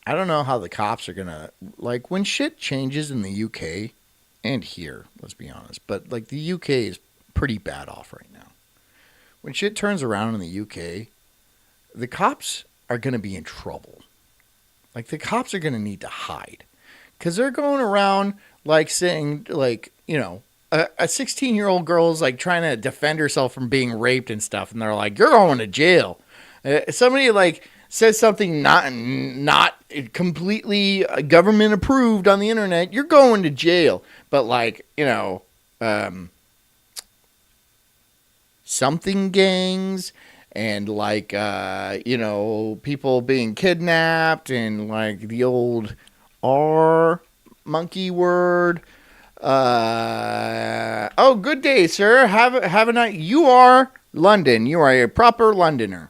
I don't know how the cops are going to, like, when shit changes in the UK and here, let's be honest, but like the UK is pretty bad off right now. When shit turns around in the UK, the cops are going to be in trouble. Like, the cops are going to need to hide because they're going around like saying, like, you know, a 16-year-old girl is like trying to defend herself from being raped and stuff. And they're like, you're going to jail. Somebody like says something not completely government approved on the internet, you're going to jail. But like, you know, something gangs and like, you know, people being kidnapped and like the old R monkey word. Oh, good day, sir. Have a night. You are London. You are a proper Londoner.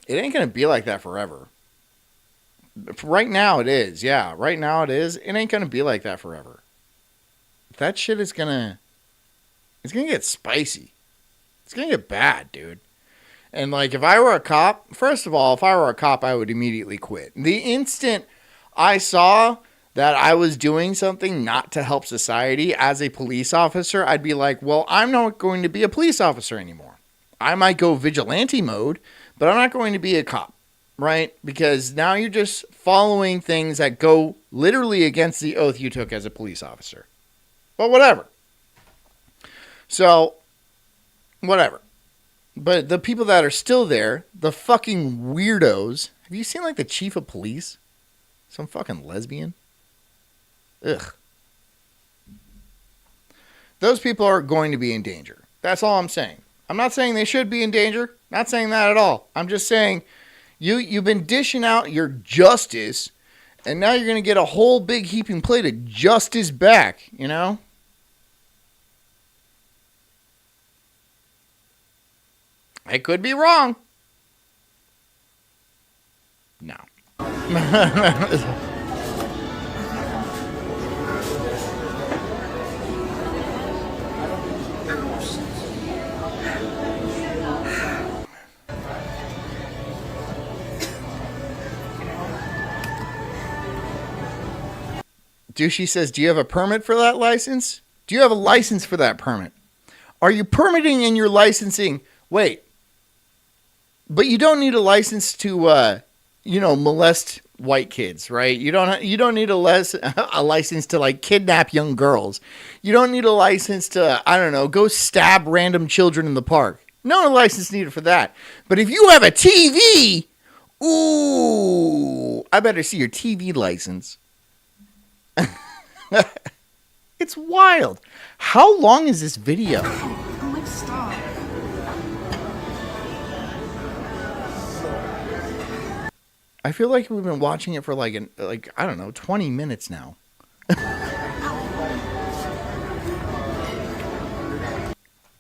It ain't going to be like that forever. Right now it is. Yeah, right now it is. It ain't going to be like that forever. That shit is going to... It's going to get spicy. It's going to get bad, dude. And, like, if I were a cop... First of all, if I were a cop, I would immediately quit. The instant I saw that I was doing something not to help society as a police officer, I'd be like, well, I'm not going to be a police officer anymore. I might go vigilante mode, but I'm not going to be a cop, right? Because now you're just following things that go literally against the oath you took as a police officer. But whatever. So, whatever. But the people that are still there, the fucking weirdos. Have you seen like the chief of police? Some fucking lesbian. Ugh. those people are going to be in danger. That's all I'm saying. I'm not saying they should be in danger. Not saying that at all. I'm just saying you've been dishing out your justice, and now you're going to get a whole big heaping plate of justice back, you know? I could be wrong. No. Douchey says, do you have a permit for that license? Do you have a license for that permit? Are you permitting in your licensing? Wait. But you don't need a license to, molest white kids, right? You don't need a license to, like, kidnap young girls. You don't need a license to, I don't know, go stab random children in the park. No license needed for that. But if you have a TV, ooh, I better see your TV license. It's wild. How long is this video? I'm like, stop. I feel like we've been watching it for I don't know, 20 minutes now.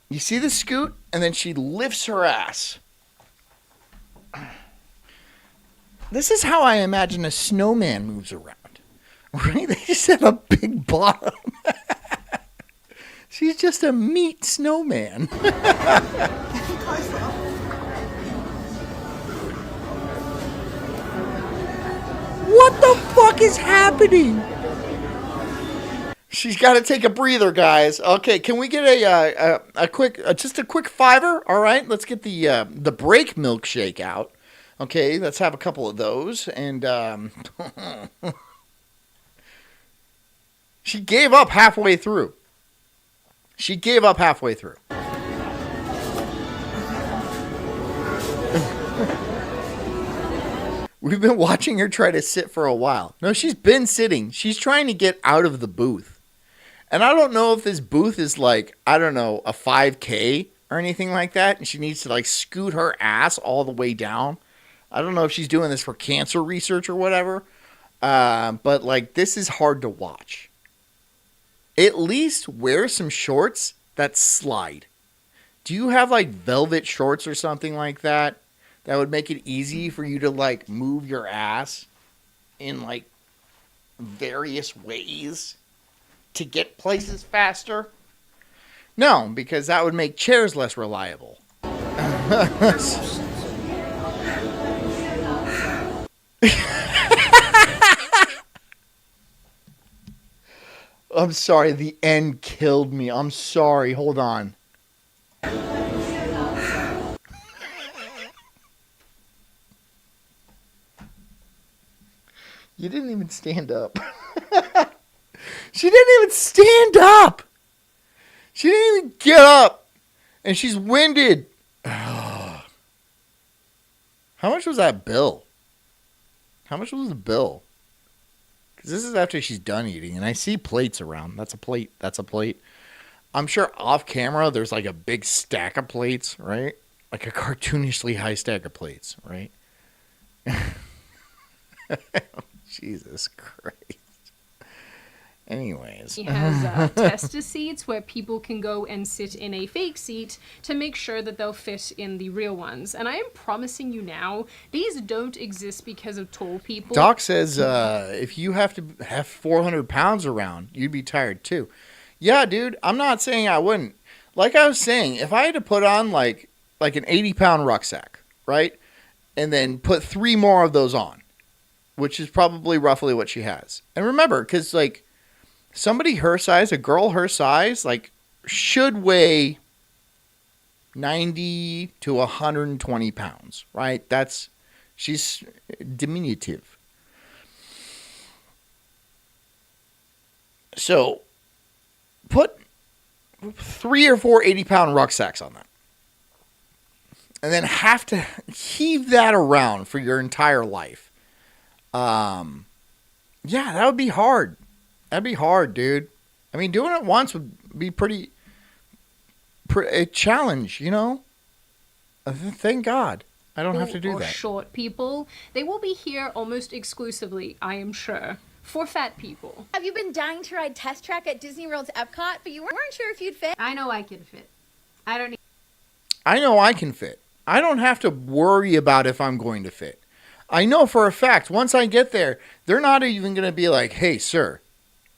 You see the scoot? And then she lifts her ass. This is how I imagine a snowman moves around. Right? They just have a big bottom. She's just a meat snowman. What the fuck is happening? She's got to take a breather, guys. Okay, can we get a quick $5? All right, let's get the break milkshake out. Okay, let's have a couple of those. And she gave up halfway through. We've been watching her try to sit for a while. No, she's been sitting. She's trying to get out of the booth. And I don't know if this booth is like, I don't know, a 5K or anything like that. And she needs to like scoot her ass all the way down. I don't know if she's doing this for cancer research or whatever. But like, this is hard to watch. At least wear some shorts that slide. Do you have like velvet shorts or something like that? That would make it easy for you to, like, move your ass in, like, various ways to get places faster? No, because that would make chairs less reliable. I'm sorry, the end killed me. I'm sorry, hold on. You didn't even stand up. She didn't even stand up. She didn't even get up. And she's winded. How much was that bill? How much was the bill? Because this is after she's done eating. And I see plates around. That's a plate. That's a plate. I'm sure off camera there's like a big stack of plates, right? Like a cartoonishly high stack of plates, right? Jesus Christ. Anyways. He has tester seats where people can go and sit in a fake seat to make sure that they'll fit in the real ones. And I am promising you now, these don't exist because of tall people. Doc says if you have to have 400 pounds around, you'd be tired too. Yeah, dude, I'm not saying I wouldn't. Like I was saying, if I had to put on like an 80-pound rucksack, right? And then put 3 more of those on, which is probably roughly what she has. And remember, because, like, somebody her size, a girl her size, like, should weigh 90 to 120 pounds, right? She's diminutive. So, put 3 or 4 80-pound rucksacks on that. And then have to heave that around for your entire life. Yeah, that would be hard. That'd be hard, dude. I mean, doing it once would be a challenge, you know? Thank God I don't have to do or that. short people, they will be here almost exclusively, I am sure, for fat people. Have you been dying to ride Test Track at Disney World's Epcot, but you weren't sure if you'd fit? I know I can fit. I don't need. I know I can fit. I don't have to worry about if I'm going to fit. I know for a fact, once I get there, they're not even going to be like, hey, sir,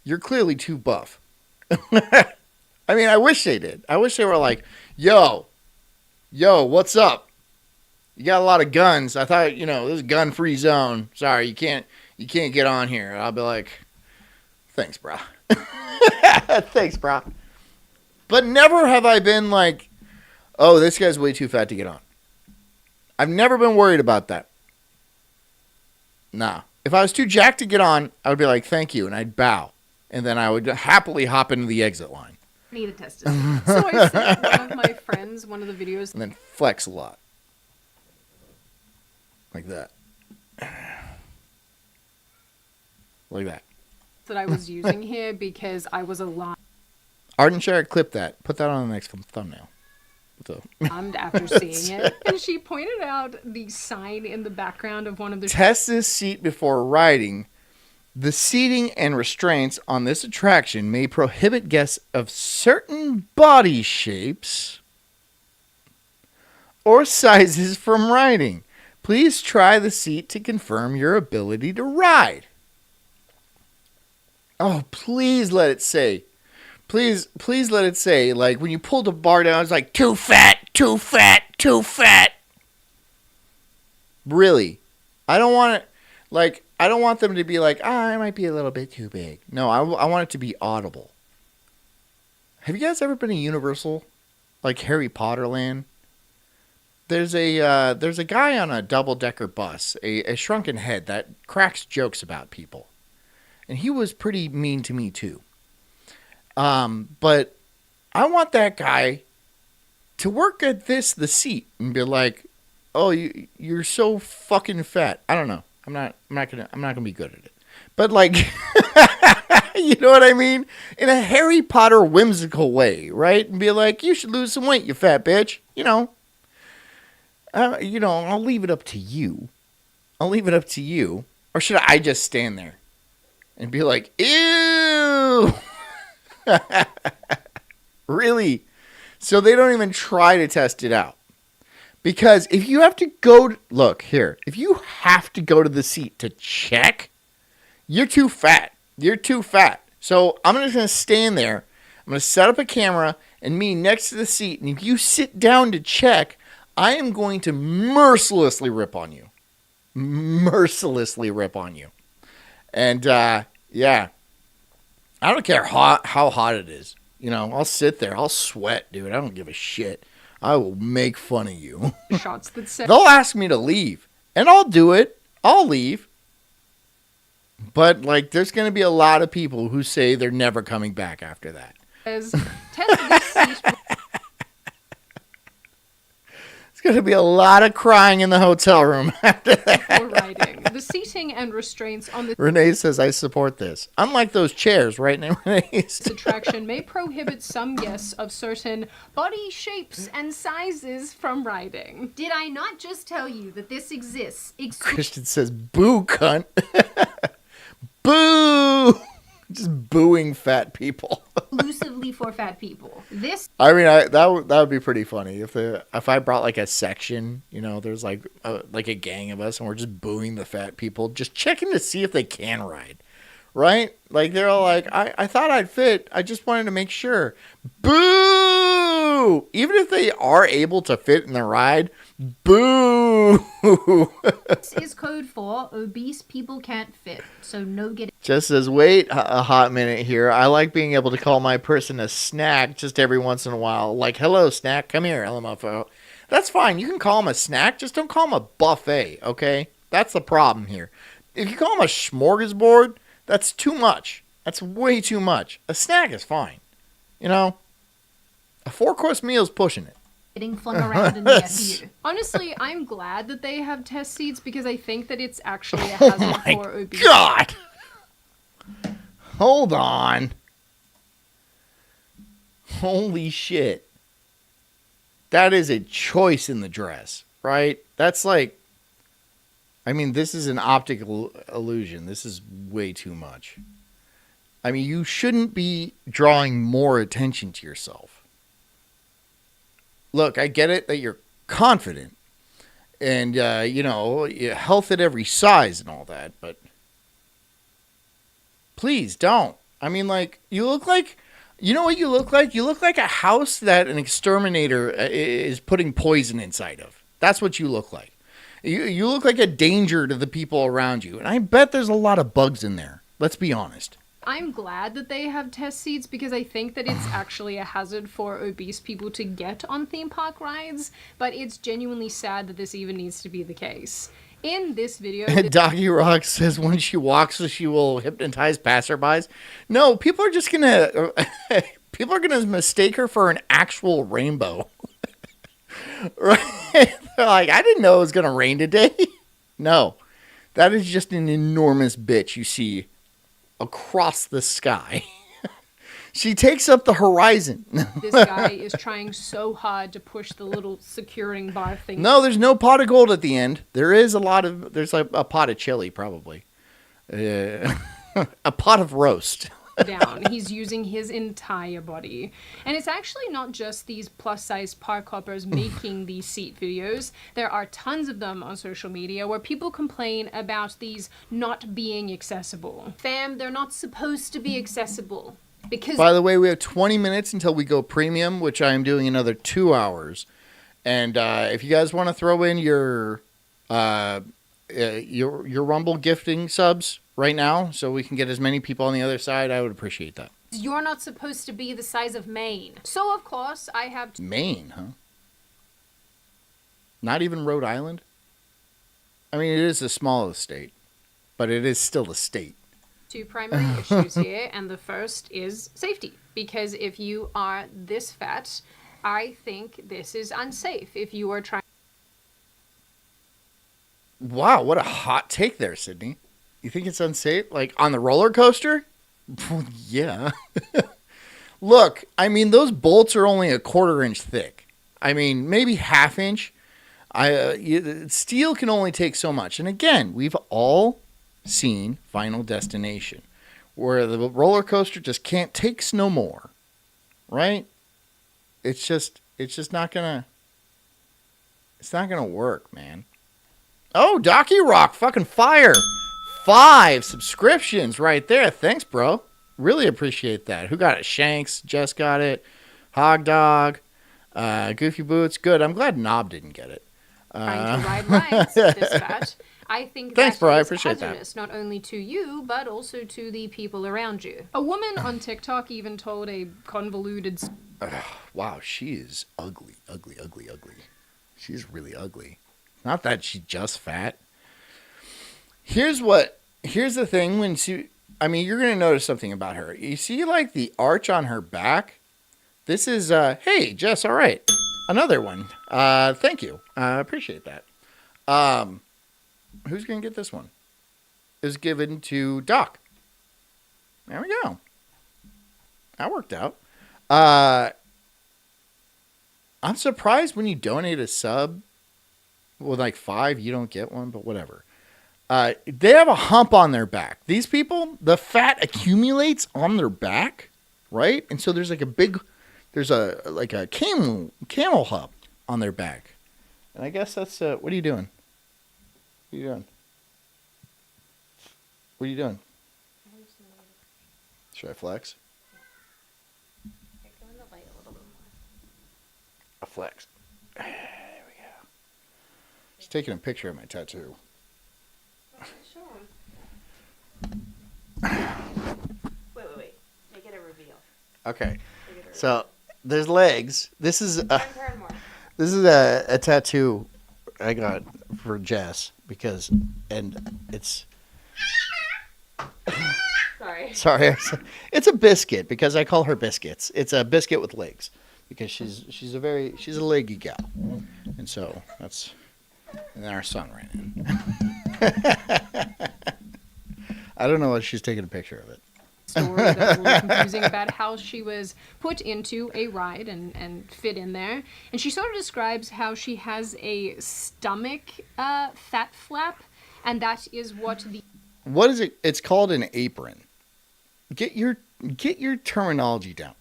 you're clearly too buff. I mean, I wish they did. I wish they were like, yo, what's up? You got a lot of guns. I thought, this is a gun-free zone. Sorry, you can't get on here. I'll be like, thanks, bro. Thanks, bro. But never have I been like, oh, this guy's way too fat to get on. I've never been worried about that. Nah. If I was too jacked to get on, I would be like, thank you, and I'd bow. And then I would happily hop into the exit line. Need a test. So I sent one of my friends one of the videos. And then flex a lot. Like that. Like that. That I was using here because I was alarmed Arden Sherrick, clip that. Put that on the next thumbnail. So. after seeing it. And she pointed out the sign in the background of one of the... Test this seat before riding. The seating and restraints on this attraction may prohibit guests of certain body shapes or sizes from riding. Please try the seat to confirm your ability to ride. Oh, please let it say. Please let it say, like, when you pull the bar down, it's like, too fat, too fat, too fat. Really. I don't want it, like, I don't want them to be like, I might be a little bit too big. No, I want it to be audible. Have you guys ever been to Universal? Like Harry Potter Land? There's a guy on a double-decker bus, a shrunken head that cracks jokes about people. And he was pretty mean to me, too. But I want that guy to work at the seat and be like, oh, you're so fucking fat. I don't know. I'm not gonna be good at it. But like, you know what I mean? In a Harry Potter whimsical way, right? And be like, you should lose some weight, you fat bitch. I'll leave it up to you. Or should I just stand there and be like, ew? Really? So they don't even try to test it out. Because if you have to if you have to go to the seat to check, you're too fat. So I'm just going to stand there. I'm going to set up a camera and me next to the seat. And if you sit down to check, I am going to mercilessly rip on you. And, yeah. I don't care how hot it is. I'll sit there. I'll sweat, dude. I don't give a shit. I will make fun of you. Shots that say... They'll ask me to leave. And I'll do it. I'll leave. But, like, there's going to be a lot of people who say they're never coming back after that. Test this seat... Going to be a lot of crying in the hotel room after that. Before riding. The seating and restraints on the... Renee says, I support this. Unlike those chairs, right now, Renee? This attraction may prohibit some guests of certain body shapes and sizes from riding. Did I not just tell you that this exists? Christian says, boo, cunt. Boo! Just booing fat people. Exclusively for fat people. I mean, that would be pretty funny if I brought like a section, there's like a gang of us and we're just booing the fat people, just checking to see if they can ride, right? Like they're all like, I thought I'd fit. I just wanted to make sure. Boo! Even if they are able to fit in the ride, boo! This is code for obese people can't fit, so no getting. Just says, wait a hot minute here. I like being able to call my person a snack just every once in a while. Like, hello, snack, come here, LMFO. That's fine. You can call him a snack. Just don't call him a buffet, okay? That's the problem here. If you call him a smorgasbord, that's too much. That's way too much. A snack is fine. A 4-course meal is pushing it. Getting flung around in the SU. Honestly, I'm glad that they have test seats because I think that it's actually a hazard for obese. God! Hold on. Holy shit. That is a choice in the dress, right? That's like, I mean, this is an optical illusion. This is way too much. I mean, you shouldn't be drawing more attention to yourself. Look, I get it that you're confident and, health at every size and all that, but please don't. I mean, like, you look like, you know what you look like? You look like a house that an exterminator is putting poison inside of. That's what you look like. You look like a danger to the people around you. And I bet there's a lot of bugs in there. Let's be honest. I'm glad that they have test seats because I think that it's actually a hazard for obese people to get on theme park rides, but it's genuinely sad that this even needs to be the case. In this video... Doggy Rock says when she walks, she will hypnotize passerbys. No, people are just going to... people are going to mistake her for an actual rainbow. Right? They're like, I didn't know it was going to rain today. No, that is just an enormous bitch you see across the sky. She takes up the horizon. This guy is trying so hard to push the little securing bar thing. No, there's no pot of gold at the end. There's like a pot of chili, probably. A pot of roast. Down. He's using his entire body. And it's actually not just these plus-size park hoppers making these seat videos. There are tons of them on social media where people complain about these not being accessible. Fam, they're not supposed to be accessible. Because... By the way, we have 20 minutes until we go premium, which I am doing another 2 hours. And if you guys want to throw in your Rumble gifting subs right now, so we can get as many people on the other side, I would appreciate that. You're not supposed to be the size of Maine. So, of course, I have... Maine, huh? Not even Rhode Island? I mean, it is the smallest state, but it is still a state. Two primary issues here, and the first is safety. Because if you are this fat, I think this is unsafe. If you are trying... Wow, what a hot take there, Sydney. You think it's unsafe? Like, on the roller coaster? Yeah. Look, I mean, those bolts are only a 1/4 inch thick. I mean, maybe 1/2 inch. Steel can only take so much. And again, we've all seen Final Destination, where the roller coaster just can't take no more. Right? It's just not gonna... It's not gonna work, man. Oh, Docky Rock, fucking fire. 5 subscriptions right there. Thanks, bro. Really appreciate that. Who got it? Shanks. Jess got it. Hog Dog. Goofy Boots. Good. I'm glad Knob didn't get it. Trying to ride rides this fat. I think thanks, that bro. I is appreciate hazardous, not only to you, but also to the people around you. A woman on TikTok even told a convoluted... Wow, she is ugly, ugly, ugly, ugly. She's really ugly. Not that she's just fat. Here's the thing when she, I mean, you're going to notice something about her. You see, like, the arch on her back? This is, hey, Jess, all right. Another one. Thank you. I appreciate that. Who's going to get this one? It was given to Doc. There we go. That worked out. I'm surprised when you donate a sub with like 5, you don't get one, but whatever. They have a hump on their back. These people, the fat accumulates on their back, right? And so there's like a camel hump on their back. And I guess that's, what are you doing? What are you doing? What are you doing? Should I flex? A flex. There we go. Just taking a picture of my tattoo. Wait. Make it a reveal. Okay. So there's legs. This is a tattoo I got for Jess because, and it's. Sorry. It's a biscuit because I call her biscuits. It's a biscuit with legs because she's a leggy gal, and so that's. And then our son ran in. I don't know why she's taking a picture of it. story that's a little confusing about how she was put into a ride and fit in there. And she sort of describes how she has a stomach fat flap, and that is what the... What is it? It's called an apron. Get your terminology down.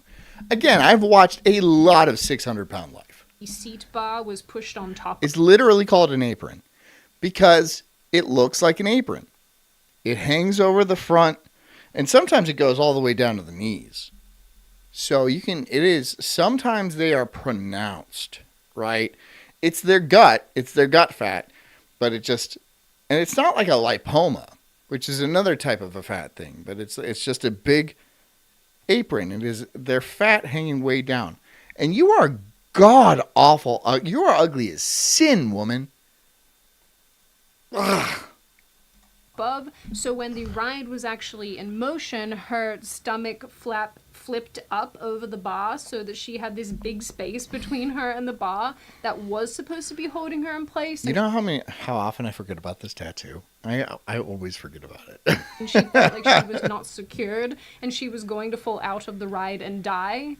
Again, I've watched a lot of 600-Pound Life. The seat bar was pushed on top. It's literally called an apron because it looks like an apron. It hangs over the front, and sometimes it goes all the way down to the knees. So sometimes they are pronounced, right? It's their gut fat, but and it's not like a lipoma, which is another type of a fat thing, but it's just a big apron. It is their fat hanging way down. And you are god awful. You are ugly as sin, woman. Ugh. Above, so when the ride was actually in motion, her stomach flap flipped up over the bar so that she had this big space between her and the bar that was supposed to be holding her in place. You know how often I forget about this tattoo? I always forget about it. And she felt like she was not secured and she was going to fall out of the ride and die.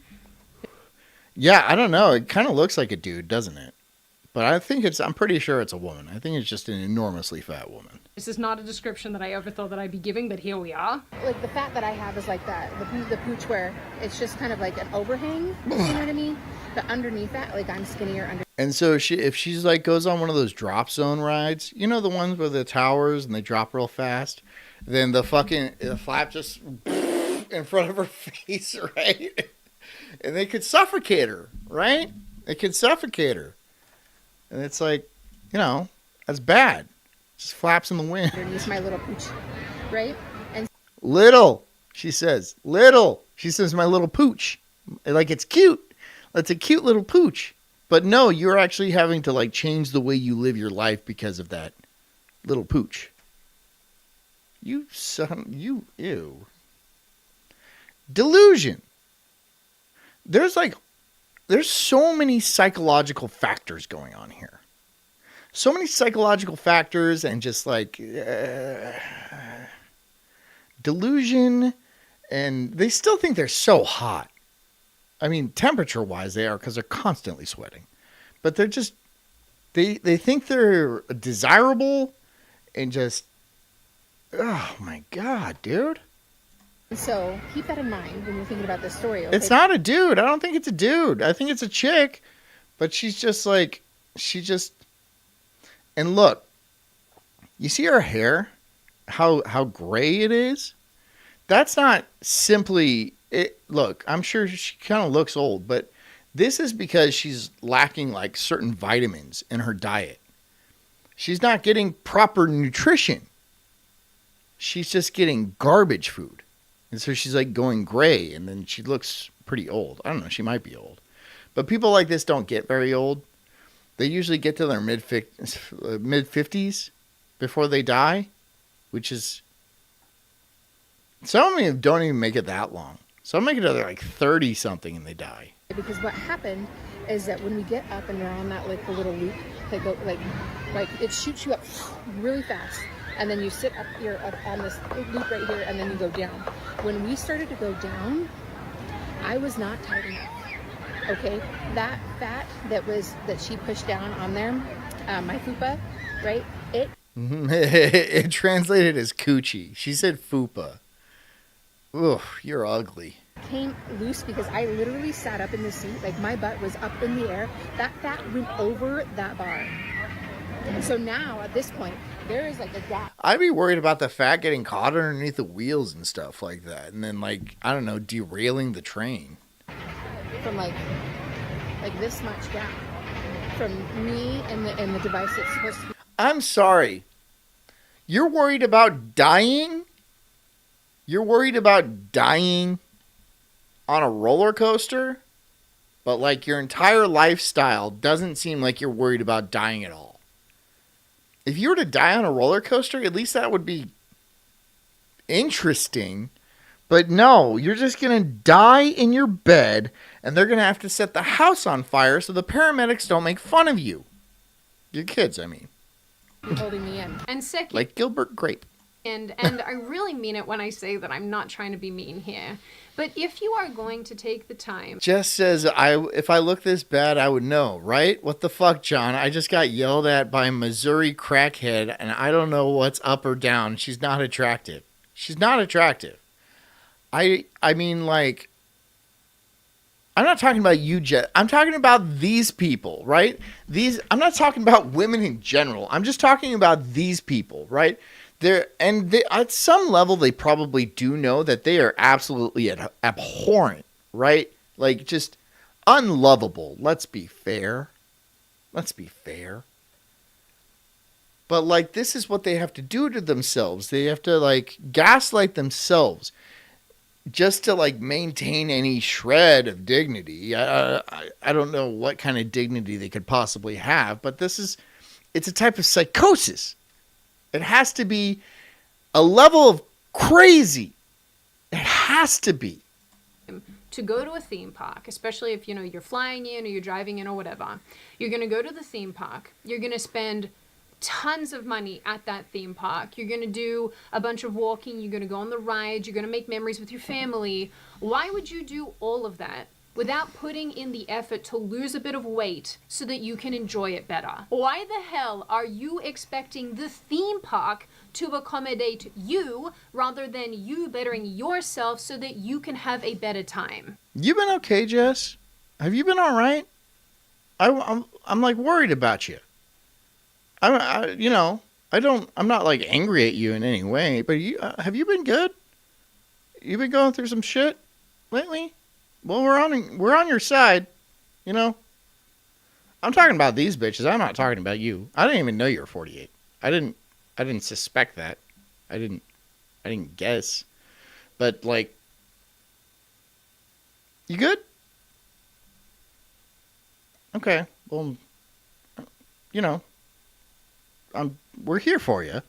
Yeah, I don't know. It kind of looks like a dude, doesn't it? But I'm pretty sure it's a woman. I think it's just an enormously fat woman. This is not a description that I ever thought that I'd be giving, but here we are. Like the fat that I have is like that, the pooch where it's just kind of like an overhang, you know what I mean? But underneath that, like I'm skinnier under. And so if she's like goes on one of those drop zone rides, you know, the ones with the towers and they drop real fast, then the flap just in front of her face, right? And they could suffocate her, right? They could suffocate her. And it's like, you know, that's bad. Just flaps in the wind. Underneath my little pooch, right? And little, she says. Little. She says my little pooch. Like it's cute. That's a cute little pooch. But no, you're actually having to like change the way you live your life because of that little pooch. Ew. Delusion. There's so many psychological factors going on here. So many psychological factors and just like delusion, and they still think they're so hot. I mean, temperature-wise they are because they're constantly sweating. But they're just, they think they're desirable and just, oh my God, dude. so keep that in mind when you're thinking about this story. Okay? It's not a dude. I don't think it's a dude. I think it's a chick. But and look, you see her hair? How gray it is? That's not simply it. Look, I'm sure she kind of looks old, but this is because she's lacking like certain vitamins in her diet. She's not getting proper nutrition. She's just getting garbage food. And so she's like going gray, and then she looks pretty old. I don't know, she might be old. But people like this don't get very old. They usually get to their mid-50s before they die, which is... Some of them don't even make it that long. Some make it to like 30-something and they die. Because what happened is that when we get up and we're on that like the little loop, that go like it shoots you up really fast, and then you sit up here up on this loop right here, and then you go down. When we started to go down, I was not tight enough. Okay, that fat that she pushed down on there, my fupa, right? It translated as coochie. She said fupa. Ugh, you're ugly. Came loose because I literally sat up in the seat, like my butt was up in the air. That fat went over that bar. So now at this point, there is like a gap. I'd be worried about the fat getting caught underneath the wheels and stuff like that, and then like I don't know, derailing the train. From like this much gap from me and the device that's supposed to be. I'm sorry. You're worried about dying? You're worried about dying on a roller coaster? But like your entire lifestyle doesn't seem like you're worried about dying at all. If you were to die on a roller coaster, at least that would be interesting. But no, you're just going to die in your bed, and they're going to have to set the house on fire so the paramedics don't make fun of you. Your kids, I mean. Holding me in. And second, Like Gilbert Grape. And I really mean it when I say that I'm not trying to be mean here. But if you are going to take the time... Jess says, if I look this bad, I would know, right? What the fuck, John? I just got yelled at by a Missouri crackhead, and I don't know what's up or down. She's not attractive. She's not attractive. I mean, like... I'm not talking about you, Jess. I'm talking about these people, right? I'm not talking about women in general. I'm just talking about these people, right? At some level, they probably do know that they are absolutely abhorrent, right? Like, just unlovable. Let's be fair. Let's be fair. But, like, this is what they have to do to themselves. They have to, like, gaslight themselves just to, like, maintain any shred of dignity. I don't know what kind of dignity they could possibly have, but it's a type of psychosis. It has to be a level of crazy. It has to be. To go to a theme park, especially if, you're flying in or you're driving in or whatever, you're going to go to the theme park. You're going to spend tons of money at that theme park. You're going to do a bunch of walking. You're going to go on the rides. You're going to make memories with your family. Why would you do all of that without putting in the effort to lose a bit of weight so that you can enjoy it better? Why the hell are you expecting the theme park to accommodate you rather than you bettering yourself so that you can have a better time? You been okay, Jess? Have you been all right? I'm like worried about you. I'm not like angry at you in any way, but have you been good? You been going through some shit lately? Well, we're on your side, I'm talking about these bitches. I'm not talking about you. I didn't even know you were 48. I didn't suspect that. I didn't guess. But, like, you good? Okay. Well, we're here for you.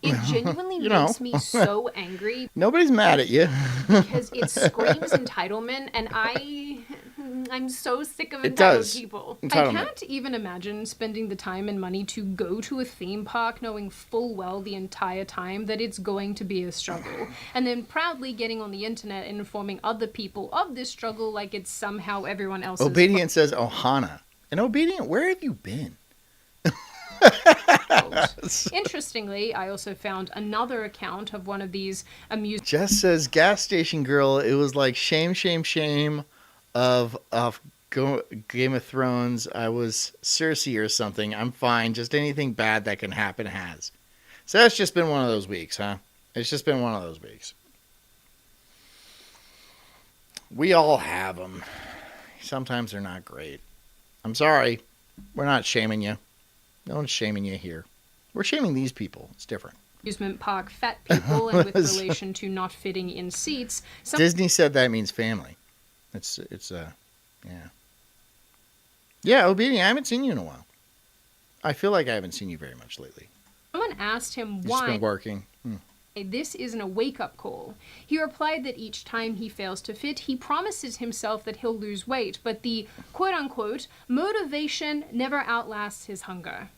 It genuinely makes me so angry. Nobody's mad at you. Because it screams entitlement, and I'm so sick of entitled people. I can't even imagine spending the time and money to go to a theme park knowing full well the entire time that it's going to be a struggle, and then proudly getting on the internet and informing other people of this struggle like it's somehow everyone else's. Obedient says Ohana. And Obedient, where have you been? Interestingly, I also found another account of one of these amusement. Jess says, gas station girl, it was like shame of Game of Thrones. I was Cersei or something. I'm fine. Just anything bad that can happen has. So that's just been one of those weeks, huh? It's just been one of those weeks. We all have them. Sometimes they're not great. I'm sorry. We're not shaming you. No one's shaming you here. We're shaming these people. It's different. Amusement park fat people, and with relation to not fitting in seats. Disney said that means family. It's yeah. Yeah, Obedient, I haven't seen you in a while. I feel like I haven't seen you very much lately. Someone asked him You've why just been working. this isn't a wake-up call. He replied that each time he fails to fit, he promises himself that he'll lose weight, but the quote-unquote motivation never outlasts his hunger.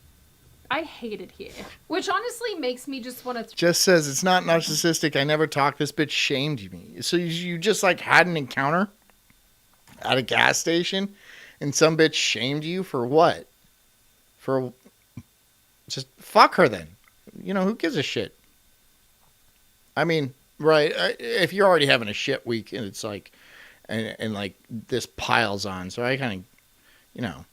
I hate it here. Which honestly makes me just want to... Just says, it's not narcissistic. I never talked. This bitch shamed me. So you just like had an encounter at a gas station and some bitch shamed you for what? For... Just fuck her then. You know, who gives a shit? I mean, right. If you're already having a shit week and it's like... And like this piles on. So I kind of, you know...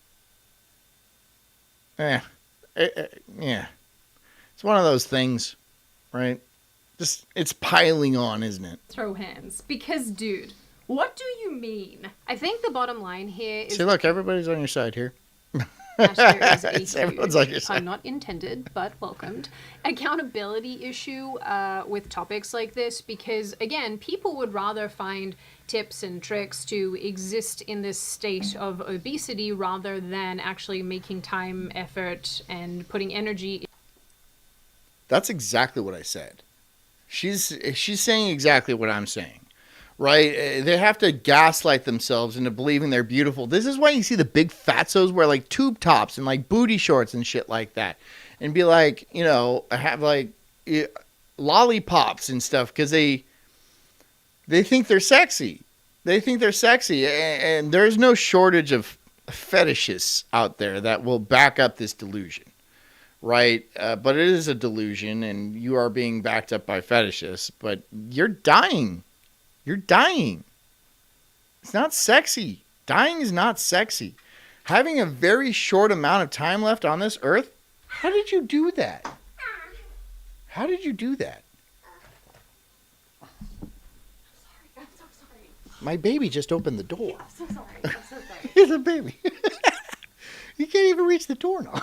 yeah, it's one of those things, right? Just it's piling on, isn't it? Throw hands, because dude, what do you mean? I think the bottom line here is... See, look, everybody's on your side here. There is a Everyone's on your side. I'm not intended, but welcomed. Accountability issue with topics like this, because again, people would rather find tips and tricks to exist in this state of obesity rather than actually making time, effort, and putting energy. That's exactly what I said. She's saying exactly what I'm saying. Right? They have to gaslight themselves into believing they're beautiful. This is why you see the big fatzos wear like tube tops and like booty shorts and shit like that. And be like, you know, have like, lollipops and stuff because they think they're sexy. They think they're sexy, and there's no shortage of fetishists out there that will back up this delusion, right? But it is a delusion, and you are being backed up by fetishists, but you're dying. You're dying. It's not sexy. Dying is not sexy. Having a very short amount of time left on this earth, how did you do that? How did you do that? I'm so sorry. My baby just opened the door. I'm so sorry. I'm so sorry. He's a baby. You can't even reach the doorknob.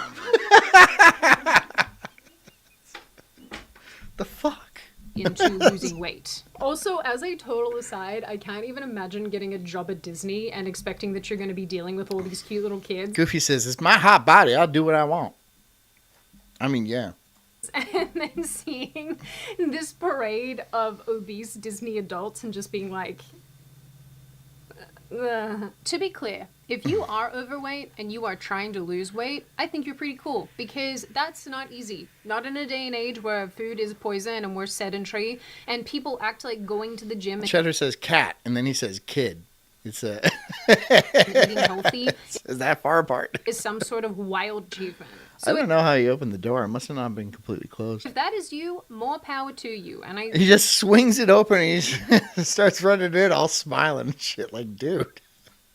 The fuck? Into losing weight. Also, as a total aside, I can't even imagine getting a job at Disney and expecting that you're going to be dealing with all these cute little kids. Goofy says, it's my hot body. I'll do what I want. I mean, yeah. And then seeing this parade of obese Disney adults and just being like, To be clear, if you are overweight and you are trying to lose weight, I think you're pretty cool, because that's not easy. Not in a day and age where food is poison and we're sedentary and people act like going to the gym and Cheddar says cat, and then he says kid. It's a eating healthy is that far apart? is some sort of wild achievement. I So don't know how he opened the door. It must have not been completely closed. if that is you, more power to you. And He just swings it open and he starts running it all smiling and shit like, dude.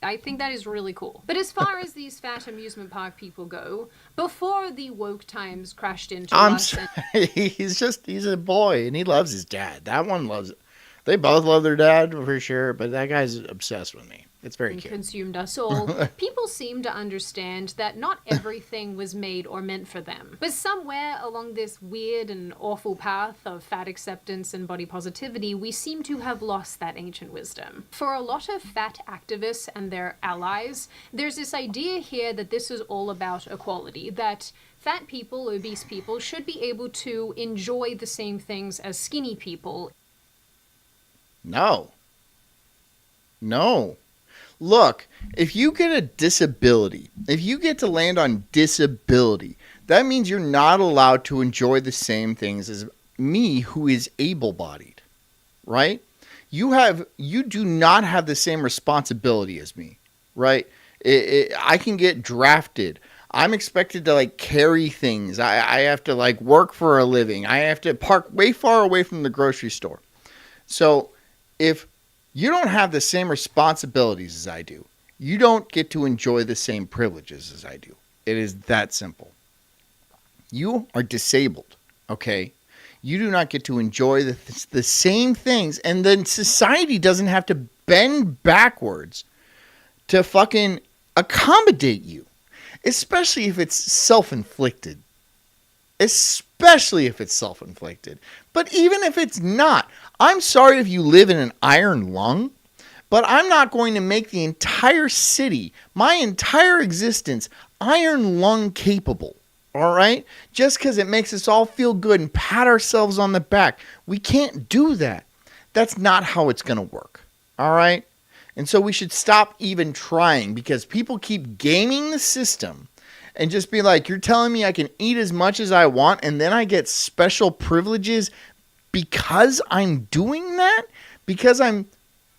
I think that is really cool. But as far as these fat amusement park people go, before the woke times crashed into I'm us sorry. He's a boy and he loves his dad. That one loves it. They both love their dad for sure, but that guy's obsessed with me. It's very and cute. consumed us all, people seem to understand that not everything was made or meant for them. But somewhere along this weird and awful path of fat acceptance and body positivity, we seem to have lost that ancient wisdom. For a lot of fat activists and their allies, there's this idea here that this is all about equality, that fat people, obese people, should be able to enjoy the same things as skinny people. No. Look, if you get a disability, if you get to land on disability, that means you're not allowed to enjoy the same things as me, who is able-bodied, right? You do not have the same responsibility as me, right? I can get drafted. I'm expected to like carry things. I have to like work for a living. I have to park way far away from the grocery store. So if you don't have the same responsibilities as I do, you don't get to enjoy the same privileges as I do. It is that simple. You are disabled, okay? You do not get to enjoy the same things, and then society doesn't have to bend backwards to fucking accommodate you, especially if it's self-inflicted. Especially if it's self-inflicted. But even if it's not, I'm sorry if you live in an iron lung, but I'm not going to make the entire city, my entire existence, iron lung capable. All right? Just because it makes us all feel good and pat ourselves on the back. We can't do that. That's not how it's going to work. All right? And so we should stop even trying, because people keep gaming the system and just be like, you're telling me I can eat as much as I want and then I get special privileges because I'm doing that? Because I'm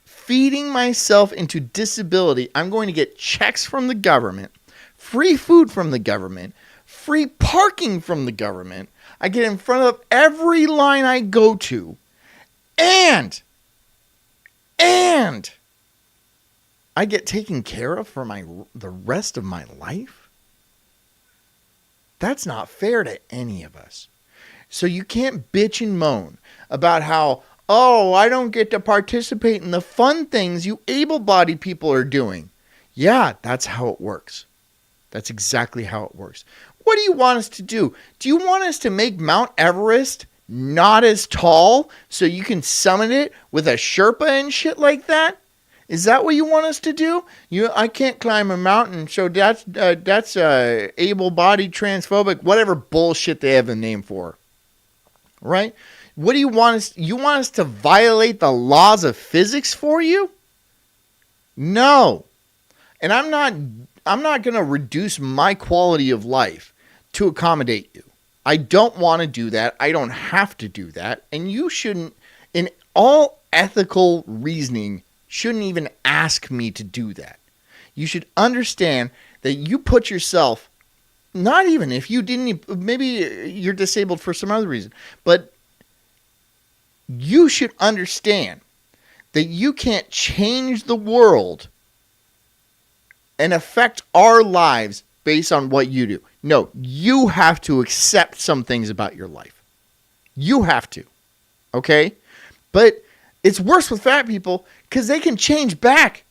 feeding myself into disability. I'm going to get checks from the government, free food from the government, free parking from the government. I get in front of every line I go to. And I get taken care of for the rest of my life. That's not fair to any of us. So you can't bitch and moan about how, oh, I don't get to participate in the fun things you able-bodied people are doing. Yeah, that's how it works. That's exactly how it works. What do you want us to do? Do you want us to make Mount Everest not as tall so you can summit it with a Sherpa and shit like that? Is that what you want us to do? I can't climb a mountain, so that's able-bodied, transphobic, whatever bullshit they have a name for. Right? What do you want us? You want us to violate the laws of physics for you? No. And I'm not going to reduce my quality of life to accommodate you. I don't want to do that. I don't have to do that. And you shouldn't, in all ethical reasoning, shouldn't even ask me to do that. You should understand that you put yourself, not even if you didn't, maybe you're disabled for some other reason, but you should understand that you can't change the world and affect our lives based on what you do. No, you have to accept some things about your life. You have to. Okay? But it's worse with fat people because they can change back.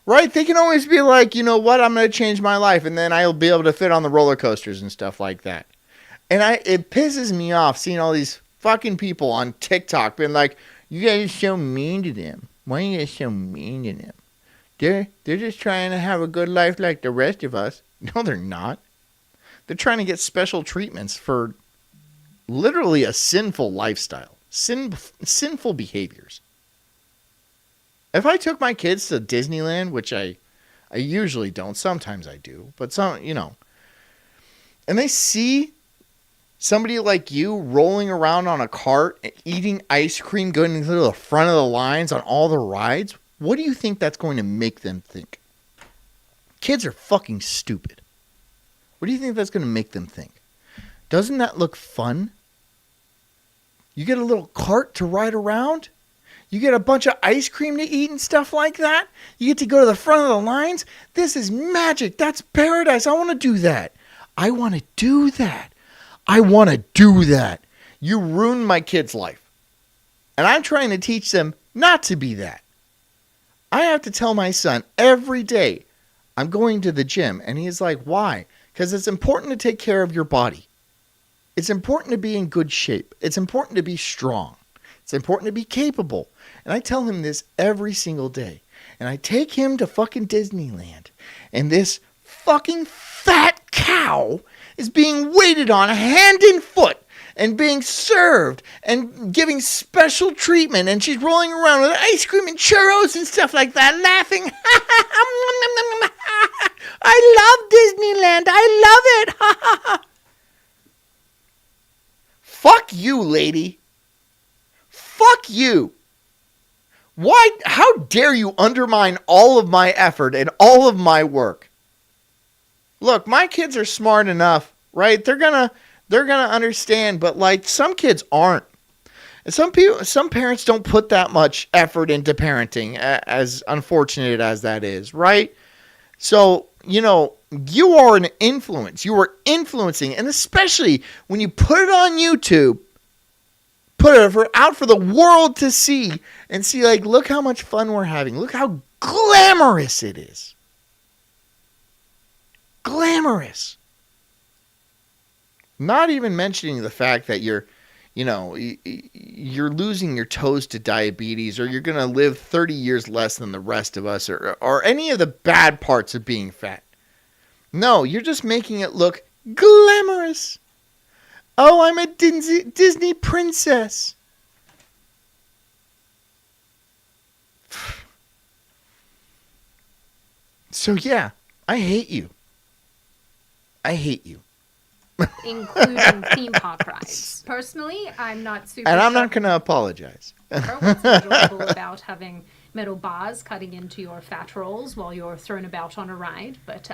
Right? They can always be like, you know what? I'm going to change my life and then I'll be able to fit on the roller coasters and stuff like that. And it pisses me off seeing all these fucking people on TikTok being like, you guys are so mean to them. Why are you guys so mean to them? They're just trying to have a good life like the rest of us. No, they're not. They're trying to get special treatments for literally a sinful lifestyle. Sinful behaviors. If I took my kids to Disneyland, which I usually don't, sometimes I do, but some, and they see somebody like you rolling around on a cart, eating ice cream, going to the front of the lines on all the rides, what do you think that's going to make them think? Kids are fucking stupid. What do you think that's going to make them think? Doesn't that look fun? You get a little cart to ride around. You get a bunch of ice cream to eat and stuff like that. You get to go to the front of the lines. This is magic. That's paradise. I want to do that. I want to do that. I want to do that. You ruined my kid's life. And I'm trying to teach them not to be that. I have to tell my son every day, I'm going to the gym. And he's like, why? Because it's important to take care of your body. It's important to be in good shape. It's important to be strong. It's important to be capable. And I tell him this every single day. And I take him to fucking Disneyland. And this fucking fat cow is being waited on hand and foot and being served and giving special treatment. And she's rolling around with ice cream and churros and stuff like that, laughing. I love Disneyland. I love it. Fuck you, lady. Fuck you. Why? How dare you undermine all of my effort and all of my work? Look, my kids are smart enough, right? They're gonna understand, but like some kids aren't. And some parents don't put that much effort into parenting, as unfortunate as that is, right? So, you are an influence. You are influencing, and especially when you put it on YouTube, put it out for the world to see and see, like, look how much fun we're having. Look how glamorous it is. Glamorous. Not even mentioning the fact that you're losing your toes to diabetes, or you're going to live 30 years less than the rest of us, or any of the bad parts of being fat. No, you're just making it look glamorous. Oh, I'm a Disney princess. So yeah, I hate you. I hate you. Including theme park rides. Personally, I'm not super And I'm not going to apologize. What's enjoyable about having metal bars cutting into your fat rolls while you're thrown about on a ride, but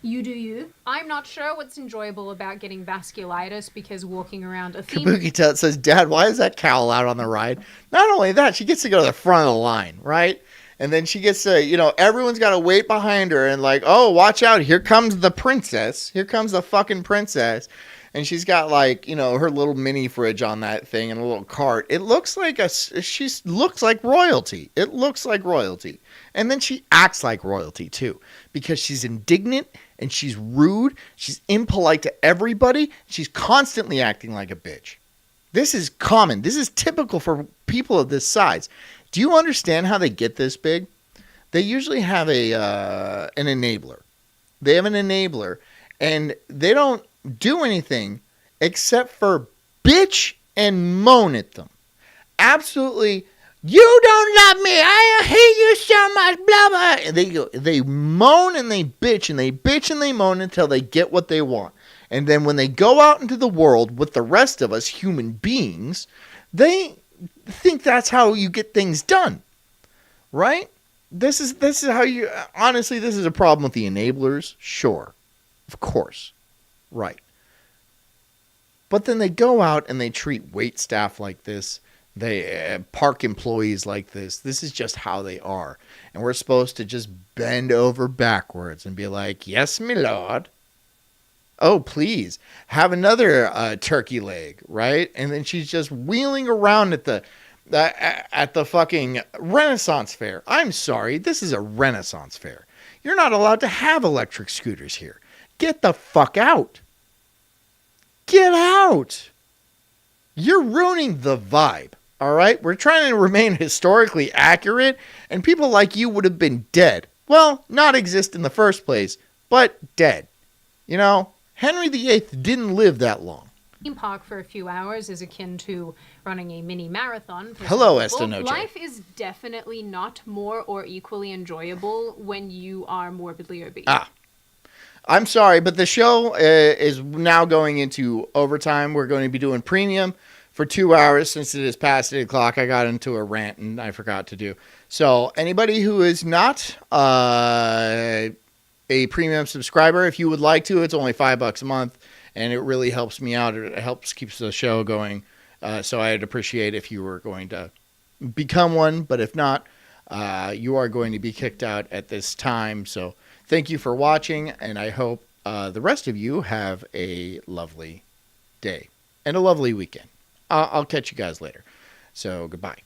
you do you. I'm not sure what's enjoyable about getting vasculitis because walking around a theme... Kabuki Tut says, Dad, why is that cow out on the ride? Not only that, she gets to go to the front of the line, right? And then she gets to, everyone's got to wait behind her and like, oh, watch out. Here comes the princess. Here comes the fucking princess. And she's got like, her little mini fridge on that thing and a little cart. It looks like she looks like royalty. It looks like royalty. And then she acts like royalty too, because she's indignant and she's rude. She's impolite to everybody. She's constantly acting like a bitch. This is common. This is typical for people of this size. Do you understand how they get this big? They usually have an enabler. They have an enabler, and they don't do anything except for bitch and moan at them. Absolutely You don't love me. I hate you so much. Blah blah. And they moan and they bitch and they bitch and they moan until they get what they want. And then when they go out into the world with the rest of us human beings, they think that's how you get things done, right? This is how you. Honestly, this is a problem with the enablers. Sure, of course, right. But then they go out and they treat wait staff like this. They park employees like this. This is just how they are. And we're supposed to just bend over backwards and be like, yes, my lord. Oh, please, have another turkey leg, right? And then she's just wheeling around at the fucking Renaissance fair. I'm sorry, this is a Renaissance fair. You're not allowed to have electric scooters here. Get the fuck out. Get out. You're ruining the vibe. All right, we're trying to remain historically accurate, and people like you would have been dead. Well, not exist in the first place, but dead. You know, Henry VIII didn't live that long. Theme park for a few hours is akin to running a mini marathon. Hello, Estanoche. Life is definitely not more or equally enjoyable when you are morbidly obese. I'm sorry, but the show is now going into overtime. We're going to be doing premium for 2 hours since it is past 8 o'clock. I got into a rant and I forgot to do. So anybody who is not a premium subscriber, if you would like to, it's only $5 a month, and it really helps me out. It helps keeps the show going. So I'd appreciate if you were going to become one, but if not, you are going to be kicked out at this time. So thank you for watching, and I hope the rest of you have a lovely day and a lovely weekend. I'll catch you guys later. So goodbye.